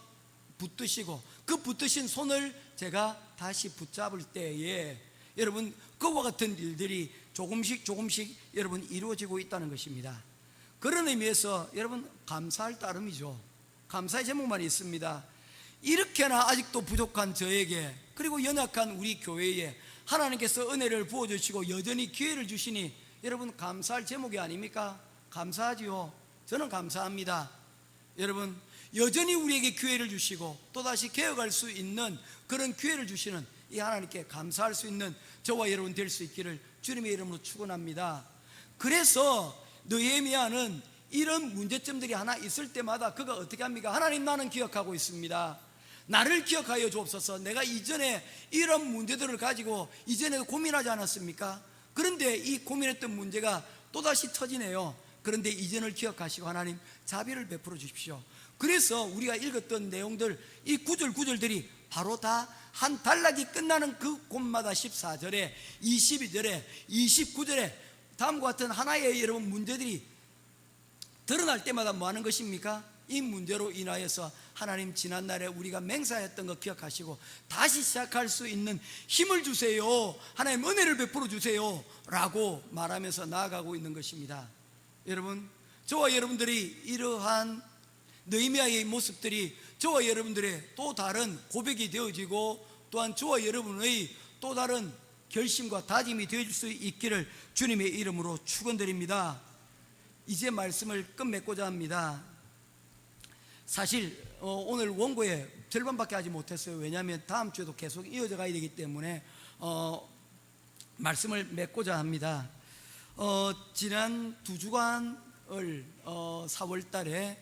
붙드시고 그 붙드신 손을 제가 다시 붙잡을 때에 여러분 그와 같은 일들이 조금씩 조금씩 여러분 이루어지고 있다는 것입니다. 그런 의미에서 여러분 감사할 따름이죠. 감사의 제목만 있습니다. 이렇게나 아직도 부족한 저에게 그리고 연약한 우리 교회에 하나님께서 은혜를 부어주시고 여전히 기회를 주시니 여러분 감사할 제목이 아닙니까? 감사하지요. 저는 감사합니다. 여러분 여전히 우리에게 기회를 주시고 또다시 개혁할 수 있는 그런 기회를 주시는 이 하나님께 감사할 수 있는 저와 여러분 될 수 있기를 주님의 이름으로 축원합니다. 그래서 느헤미야는 이런 문제점들이 하나 있을 때마다 그가 어떻게 합니까? 하나님 나는 기억하고 있습니다. 나를 기억하여 주옵소서. 내가 이전에 이런 문제들을 가지고 이전에도 고민하지 않았습니까? 그런데 이 고민했던 문제가 또다시 터지네요. 그런데 이전을 기억하시고 하나님 자비를 베풀어 주십시오. 그래서 우리가 읽었던 내용들 이 구절들이 바로 다 한 단락이 끝나는 그 곳마다 14절에 22절에 29절에 다음과 같은 하나의 여러분 문제들이 드러날 때마다 뭐 하는 것입니까? 이 문제로 인하여서 하나님 지난날에 우리가 맹세했던 거 기억하시고 다시 시작할 수 있는 힘을 주세요. 하나님 은혜를 베풀어 주세요 라고 말하면서 나아가고 있는 것입니다. 여러분 저와 여러분들이 이러한 느헤미야의 모습들이 저와 여러분들의 또 다른 고백이 되어지고 또한 저와 여러분의 또 다른 결심과 다짐이 되어질 수 있기를 주님의 이름으로 축원드립니다. 이제 말씀을 끝맺고자 합니다. 사실 오늘 원고에 절반밖에 하지 못했어요. 왜냐하면 다음 주에도 계속 이어져 가야 되기 때문에 말씀을 맺고자 합니다. 지난 두 주간을 4월 달에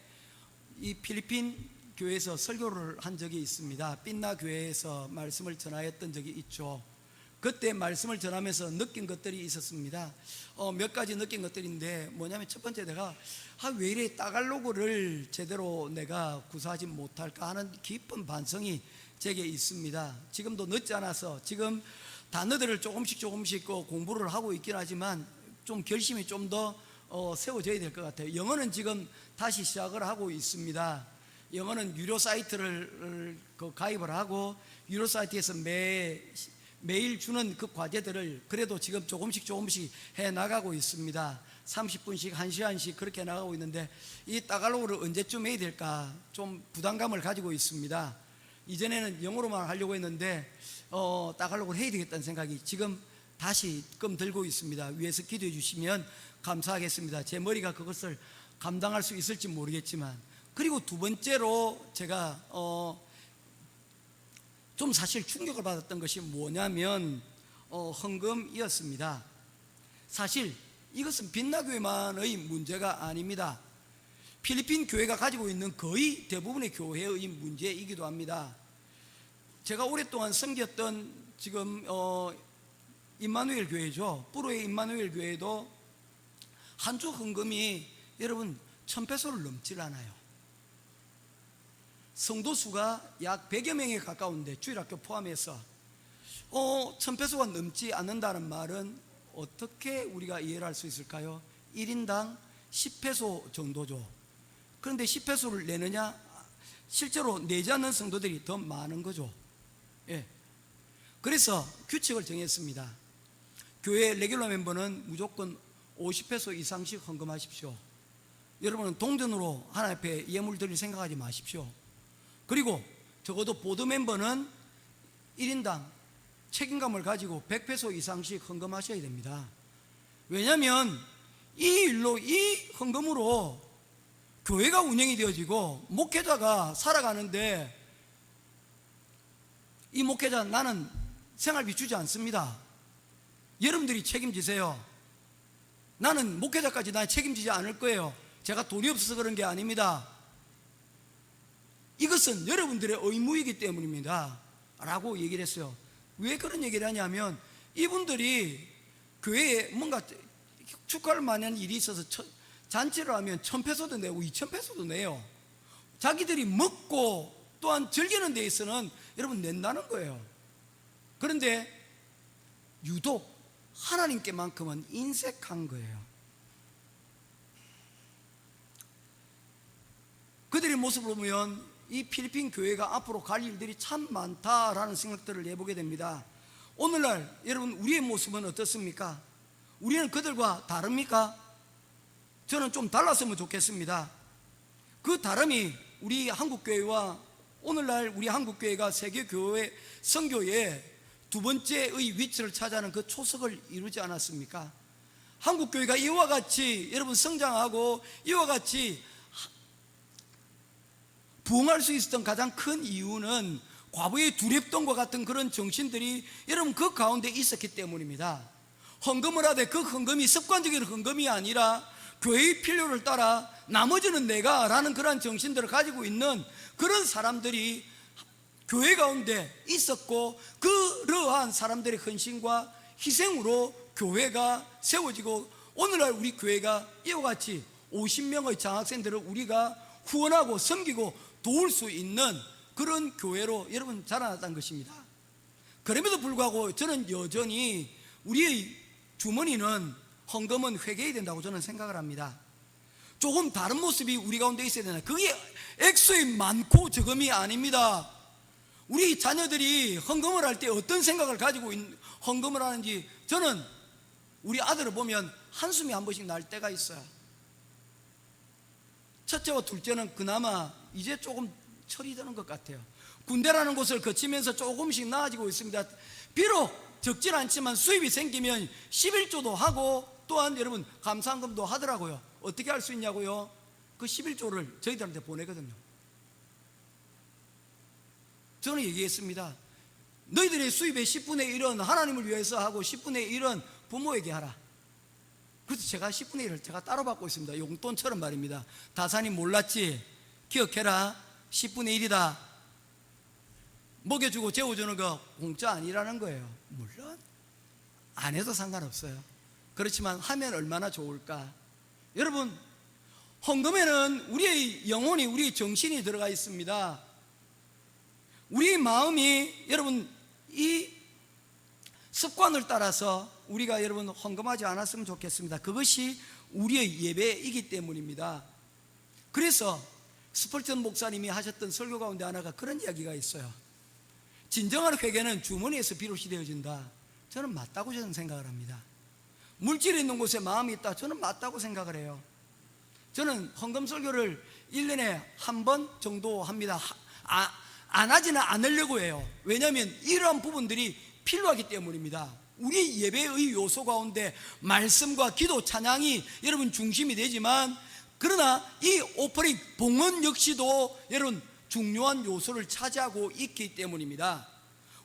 이 필리핀 교회에서 설교를 한 적이 있습니다. 삔나 교회에서 말씀을 전하였던 적이 있죠. 그때 말씀을 전하면서 느낀 것들이 있었습니다. 몇 가지 느낀 것들인데 뭐냐면 첫 번째 내가 왜 이래 따갈로그를 제대로 내가 구사하지 못할까 하는 깊은 반성이 제게 있습니다. 지금도 늦지 않아서 지금 단어들을 조금씩 공부를 하고 있긴 하지만 좀 결심이 좀 더 세워져야 될 것 같아요. 영어는 지금 다시 시작을 하고 있습니다. 영어는 유료 사이트를 가입을 하고 유료 사이트에서 매일 주는 그 과제들을 그래도 지금 조금씩 해 나가고 있습니다. 30분씩 1시간씩 그렇게 나가고 있는데 이 따갈로그를 언제쯤 해야 될까 좀 부담감을 가지고 있습니다. 이전에는 영어로만 하려고 했는데 따갈로그를 해야 되겠다는 생각이 지금 다시금 들고 있습니다. 위에서 기도해 주시면 감사하겠습니다. 제 머리가 그것을 감당할 수 있을지 모르겠지만, 그리고 두 번째로 제가 좀 사실 충격을 받았던 것이 뭐냐면 헌금이었습니다. 사실 이것은 빈나교회만의 문제가 아닙니다. 필리핀 교회가 가지고 있는 거의 대부분의 교회의 문제이기도 합니다. 제가 오랫동안 섬겼던 지금 임마누엘 교회죠. 뿌로의 임마누엘 교회도 한 주 헌금이 여러분 1000페소를 넘질 않아요. 성도 수가 약 100여 명에 가까운데 주일학교 포함해서 1000페소가 넘지 않는다는 말은 어떻게 우리가 이해를 할 수 있을까요? 1인당 10페소 정도죠. 그런데 10페소를 내느냐? 실제로 내지 않는 성도들이 더 많은 거죠. 예. 그래서 규칙을 정했습니다. 교회 레귤러 멤버는 무조건 50페소 이상씩 헌금하십시오. 여러분은 동전으로 하나님 앞에 예물 드릴 생각하지 마십시오. 그리고 적어도 보드 멤버는 1인당 책임감을 가지고 100페소 이상씩 헌금하셔야 됩니다. 왜냐하면 이 일로, 이 헌금으로 교회가 운영이 되어지고 목회자가 살아가는데, 이 목회자 나는 생활비 주지 않습니다. 여러분들이 책임지세요. 나는 목회자까지 나 책임지지 않을 거예요. 제가 돈이 없어서 그런 게 아닙니다. 이것은 여러분들의 의무이기 때문입니다 라고 얘기를 했어요. 왜 그런 얘기를 하냐면, 이분들이 교회에 뭔가 축하를 많이 하는 일이 있어서 잔치를 하면 1,000페소도 내고 2,000페소도 내요. 자기들이 먹고 또한 즐기는 데 있어서는 여러분 낸다는 거예요. 그런데 유독 하나님께만큼은 인색한 거예요. 그들의 모습을 보면 이 필리핀 교회가 앞으로 갈 일들이 참 많다라는 생각들을 해보게 됩니다. 오늘날 여러분, 우리의 모습은 어떻습니까? 우리는 그들과 다릅니까? 저는 좀 달랐으면 좋겠습니다. 그 다름이 우리 한국교회와 오늘날 우리 한국교회가 세계교회 선교의 두 번째의 위치를 차지하는 그 초석을 이루지 않았습니까? 한국교회가 이와 같이 여러분 성장하고 이와 같이 부흥할 수 있었던 가장 큰 이유는 과거의 두렵던과 같은 그런 정신들이 여러분 그 가운데 있었기 때문입니다. 헌금을 하되 그 헌금이 습관적인 헌금이 아니라 교회의 필요를 따라 나머지는 내가 라는 그런 정신들을 가지고 있는 그런 사람들이 교회 가운데 있었고, 그러한 사람들의 헌신과 희생으로 교회가 세워지고, 오늘날 우리 교회가 이와 같이 50명의 장학생들을 우리가 후원하고 섬기고 도울 수 있는 그런 교회로 여러분 자라났다는 것입니다. 그럼에도 불구하고 저는 여전히 우리의 주머니는, 헌금은 회개해야 된다고 저는 생각을 합니다. 조금 다른 모습이 우리 가운데 있어야 되나. 그게 액수의 많고 적음이 아닙니다. 우리 자녀들이 헌금을 할 때 어떤 생각을 가지고 헌금을 하는지, 저는 우리 아들을 보면 한숨이 한 번씩 날 때가 있어요. 첫째와 둘째는 그나마 이제 조금 철이 드는 것 같아요. 군대라는 곳을 거치면서 조금씩 나아지고 있습니다. 비록 적진 않지만 수입이 생기면 11조도 하고, 또한 여러분 감사헌금도 하더라고요. 어떻게 할 수 있냐고요? 그 11조를 저희들한테 보내거든요. 저는 얘기했습니다. 너희들의 수입의 10분의 1은 하나님을 위해서 하고 10분의 1은 부모에게 하라. 그래서 제가 10분의 1을 제가 따로 받고 있습니다. 용돈처럼 말입니다. 다산이 몰랐지? 기억해라. 10분의 1이다. 먹여주고 재워주는 거 공짜 아니라는 거예요. 물론 안 해도 상관없어요. 그렇지만 하면 얼마나 좋을까. 여러분, 헌금에는 우리의 영혼이, 우리의 정신이 들어가 있습니다. 우리 마음이, 여러분, 이 습관을 따라서 우리가 여러분 헌금하지 않았으면 좋겠습니다. 그것이 우리의 예배이기 때문입니다. 그래서 스펄전 목사님이 하셨던 설교 가운데 하나가 그런 이야기가 있어요. 진정한 회개는 주머니에서 비롯이 되어진다. 저는 맞다고 저는 생각을 합니다. 물질이 있는 곳에 마음이 있다. 저는 맞다고 생각을 해요. 저는 헌금 설교를 1년에 한 번 정도 합니다. 안 하지는 않으려고 해요. 왜냐하면 이러한 부분들이 필요하기 때문입니다. 우리 예배의 요소 가운데 말씀과 기도, 찬양이 여러분 중심이 되지만, 그러나 이 오퍼링, 봉헌 역시도 여러분 중요한 요소를 차지하고 있기 때문입니다.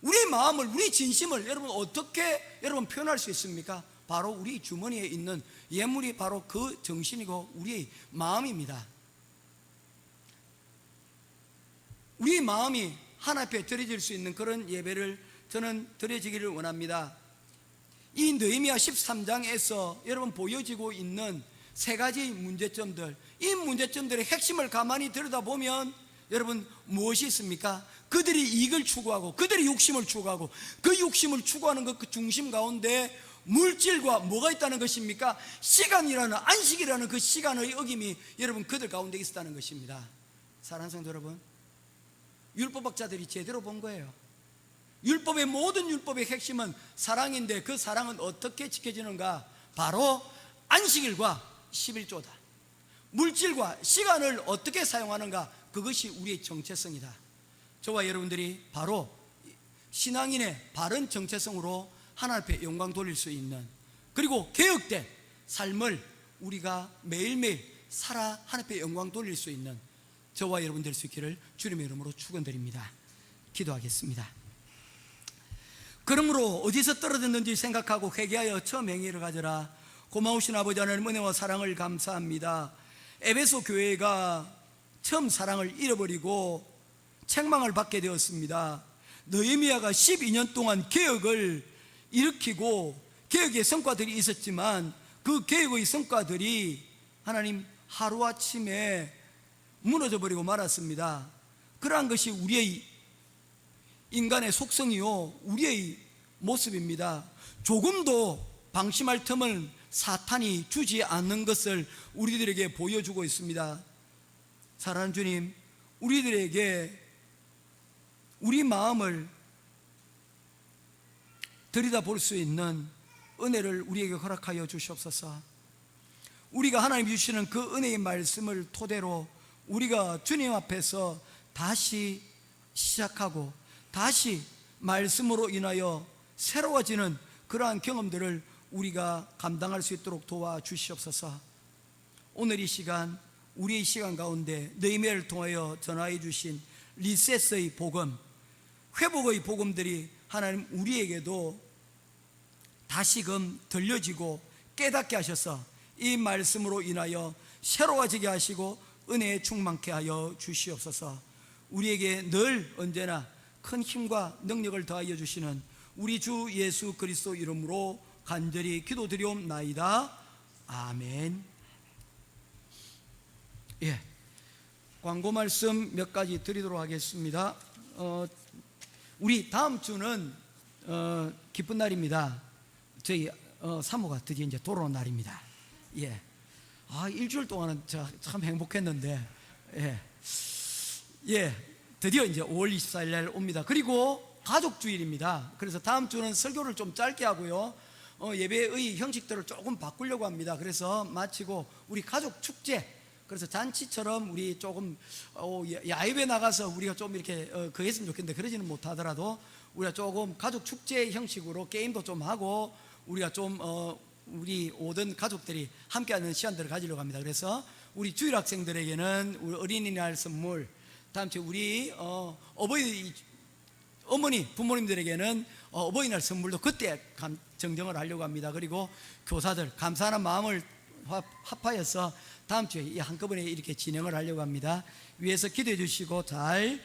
우리 마음을, 우리 진심을 여러분 어떻게 여러분 표현할 수 있습니까? 바로 우리 주머니에 있는 예물이 바로 그 정신이고 우리의 마음입니다. 우리 마음이 하나님 앞에 드려질 수 있는 그런 예배를 저는 드려지기를 원합니다. 이 느헤미야 13장에서 여러분 보여지고 있는 세 가지 문제점들, 이 문제점들의 핵심을 가만히 들여다보면 여러분 무엇이 있습니까? 그들이 이익을 추구하고, 그들이 욕심을 추구하고, 그 욕심을 추구하는 그 중심 가운데 물질과 뭐가 있다는 것입니까? 시간이라는, 안식이라는 그 시간의 어김이 여러분 그들 가운데 있었다는 것입니다. 사랑하는 성도 여러분, 율법학자들이 제대로 본 거예요. 율법의 모든 율법의 핵심은 사랑인데, 그 사랑은 어떻게 지켜지는가? 바로 안식일과 11조다. 물질과 시간을 어떻게 사용하는가, 그것이 우리의 정체성이다. 저와 여러분들이 바로 신앙인의 바른 정체성으로 하나님 앞에 영광 돌릴 수 있는, 그리고 개혁된 삶을 우리가 매일매일 살아 하나님 앞에 영광 돌릴 수 있는 저와 여러분 될 수 있기를 주님의 이름으로 축원드립니다. 기도하겠습니다. 그러므로 어디서 떨어졌는지 생각하고 회개하여 처음 행위를 가져라. 고마우신 아버지 하나님, 은혜와 사랑을 감사합니다. 에베소 교회가 처음 사랑을 잃어버리고 책망을 받게 되었습니다. 느헤미야가 12년 동안 개혁을 일으키고 개혁의 성과들이 있었지만 그 개혁의 성과들이 하나님 하루아침에 무너져 버리고 말았습니다. 그러한 것이 우리의 인간의 속성이요, 우리의 모습입니다. 조금도 방심할 틈을 사탄이 주지 않는 것을 우리들에게 보여주고 있습니다. 사랑하는 주님, 우리들에게 우리 마음을 들여다볼 수 있는 은혜를 우리에게 허락하여 주시옵소서. 우리가 하나님 주시는 그 은혜의 말씀을 토대로 우리가 주님 앞에서 다시 시작하고 다시 말씀으로 인하여 새로워지는 그러한 경험들을 우리가 감당할 수 있도록 도와주시옵소서. 오늘 이 시간, 우리의 시간 가운데 느헤미야를 통하여 전하여 주신 리셋의 복음, 회복의 복음들이 하나님 우리에게도 다시금 들려지고 깨닫게 하셔서 이 말씀으로 인하여 새로워지게 하시고 은혜에 충만케 하여 주시옵소서. 우리에게 늘 언제나 큰 힘과 능력을 더하여 주시는 우리 주 예수 그리스도 이름으로 간절히 기도드리옵나이다. 아멘. 예, 광고 말씀 몇 가지 드리도록 하겠습니다. 우리 다음 주는 기쁜 날입니다. 저희 사모가 드디어 이제 돌아온 날입니다. 예, 일주일 동안은 참 행복했는데, 드디어 이제 5월 24일 날 옵니다. 그리고 가족주일입니다. 그래서 다음 주는 설교를 좀 짧게 하고요, 예배의 형식들을 조금 바꾸려고 합니다. 그래서 마치고 우리 가족 축제, 그래서 잔치처럼 우리 조금 야외에 나가서 우리가 좀 이렇게 했으면 좋겠는데 그러지는 못하더라도 우리가 조금 가족 축제 형식으로 게임도 좀 하고 우리가 좀 우리 모든 가족들이 함께하는 시간들을 가지려고 합니다. 그래서 우리 주일 학생들에게는 우리 어린이날 선물, 다음 주에 우리 어머니 부모님들에게는 어버이날 선물도 그때 정정을 하려고 합니다. 그리고 교사들 감사하는 마음을 합하여서 다음 주에 한꺼번에 이렇게 진행을 하려고 합니다. 위에서 기도해 주시고 잘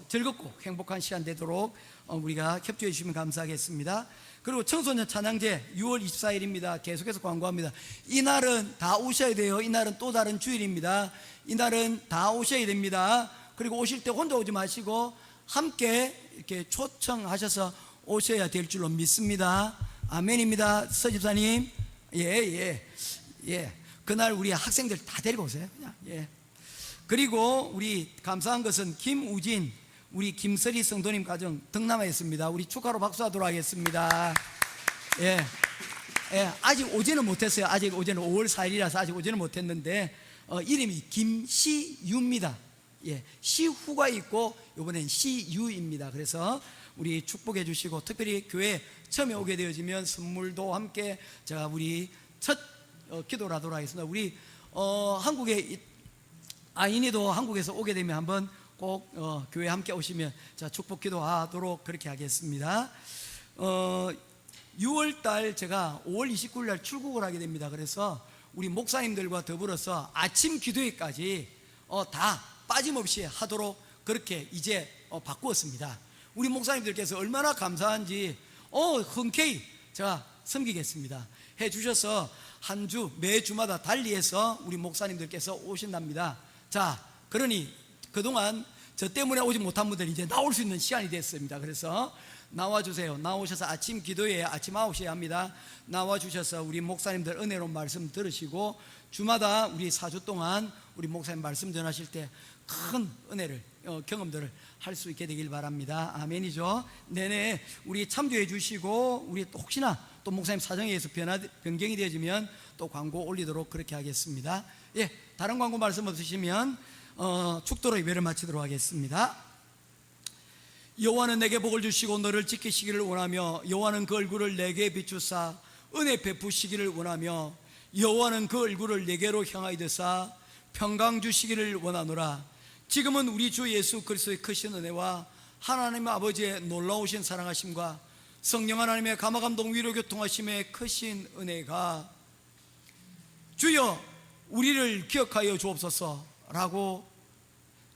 즐겁고 행복한 시간 되도록 우리가 협조해 주시면 감사하겠습니다. 그리고 청소년 찬양제 6월 24일입니다. 계속해서 광고합니다. 이날은 다 오셔야 돼요. 이날은 또 다른 주일입니다. 이날은 다 오셔야 됩니다. 그리고 오실 때 혼자 오지 마시고 함께 이렇게 초청하셔서 오셔야 될 줄로 믿습니다. 아멘입니다. 서집사님, 예. 그날 우리 학생들 다 데리고 오세요. 그냥. 예. 그리고 우리 감사한 것은 김우진, 우리 김설희 성도님 가정 등남아 있습니다. 우리 축하로 박수하도록 하겠습니다. 예. 아직 오지는 못했어요. 아직 오지는 5월 4일이라서 아직 오지는 못했는데 이름이 김시유입니다. 예, 시후가 있고 이번엔 시유입니다. 그래서 우리 축복해 주시고, 특별히 교회 처음에 오게 되어지면 선물도 함께 제가 우리 첫 기도를 하도록 하겠습니다. 우리 한국에 아인이도 한국에서 오게 되면 한번 꼭 교회 함께 오시면 자 축복 기도하도록 그렇게 하겠습니다. 6월달 제가 5월 29일 날 출국을 하게 됩니다. 그래서 우리 목사님들과 더불어서 아침 기도회까지 다 빠짐없이 하도록 그렇게 이제 바꾸었습니다. 우리 목사님들께서 얼마나 감사한지 흔쾌히 제가 섬기겠습니다 해주셔서 한 주 매주마다 달리해서 우리 목사님들께서 오신답니다. 자, 그러니 그동안 저 때문에 오지 못한 분들이 이제 나올 수 있는 시간이 됐습니다. 그래서 나와주세요. 나오셔서 아침 기도에 아침 9시에 합니다. 나와주셔서 우리 목사님들 은혜로운 말씀 들으시고 주마다 우리 4주 동안 우리 목사님 말씀 전하실 때 큰 은혜를 경험들을 할 수 있게 되길 바랍니다. 아멘이죠. 내내 우리 참조해 주시고 우리 또 혹시나 또 목사님 사정에 의해서 변경이 되어지면 또 광고 올리도록 그렇게 하겠습니다. 예, 다른 광고 말씀 없으시면 축도로 예배를 마치도록 하겠습니다. 여호와는 내게 복을 주시고 너를 지키시기를 원하며 여호와는 그 얼굴을 내게 비추사 은혜 베푸시기를 원하며 여호와는 그 얼굴을 내게로 향하여 드사 평강 주시기를 원하노라. 지금은 우리 주 예수 그리스도의 크신 은혜와 하나님 아버지의 놀라우신 사랑하심과 성령 하나님의 감화감동 위로 교통하심의 크신 은혜가 주여 우리를 기억하여 주옵소서라고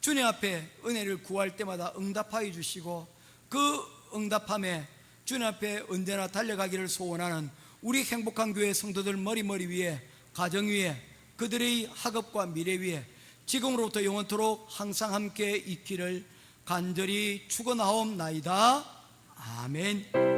주님 앞에 은혜를 구할 때마다 응답하여 주시고 그 응답함에 주님 앞에 언제나 달려가기를 소원하는 우리 행복한 교회 성도들 머리 위에, 가정 위에, 그들의 학업과 미래 위에 지금으로부터 영원토록 항상 함께 있기를 간절히 축원하옵나이다. 아멘.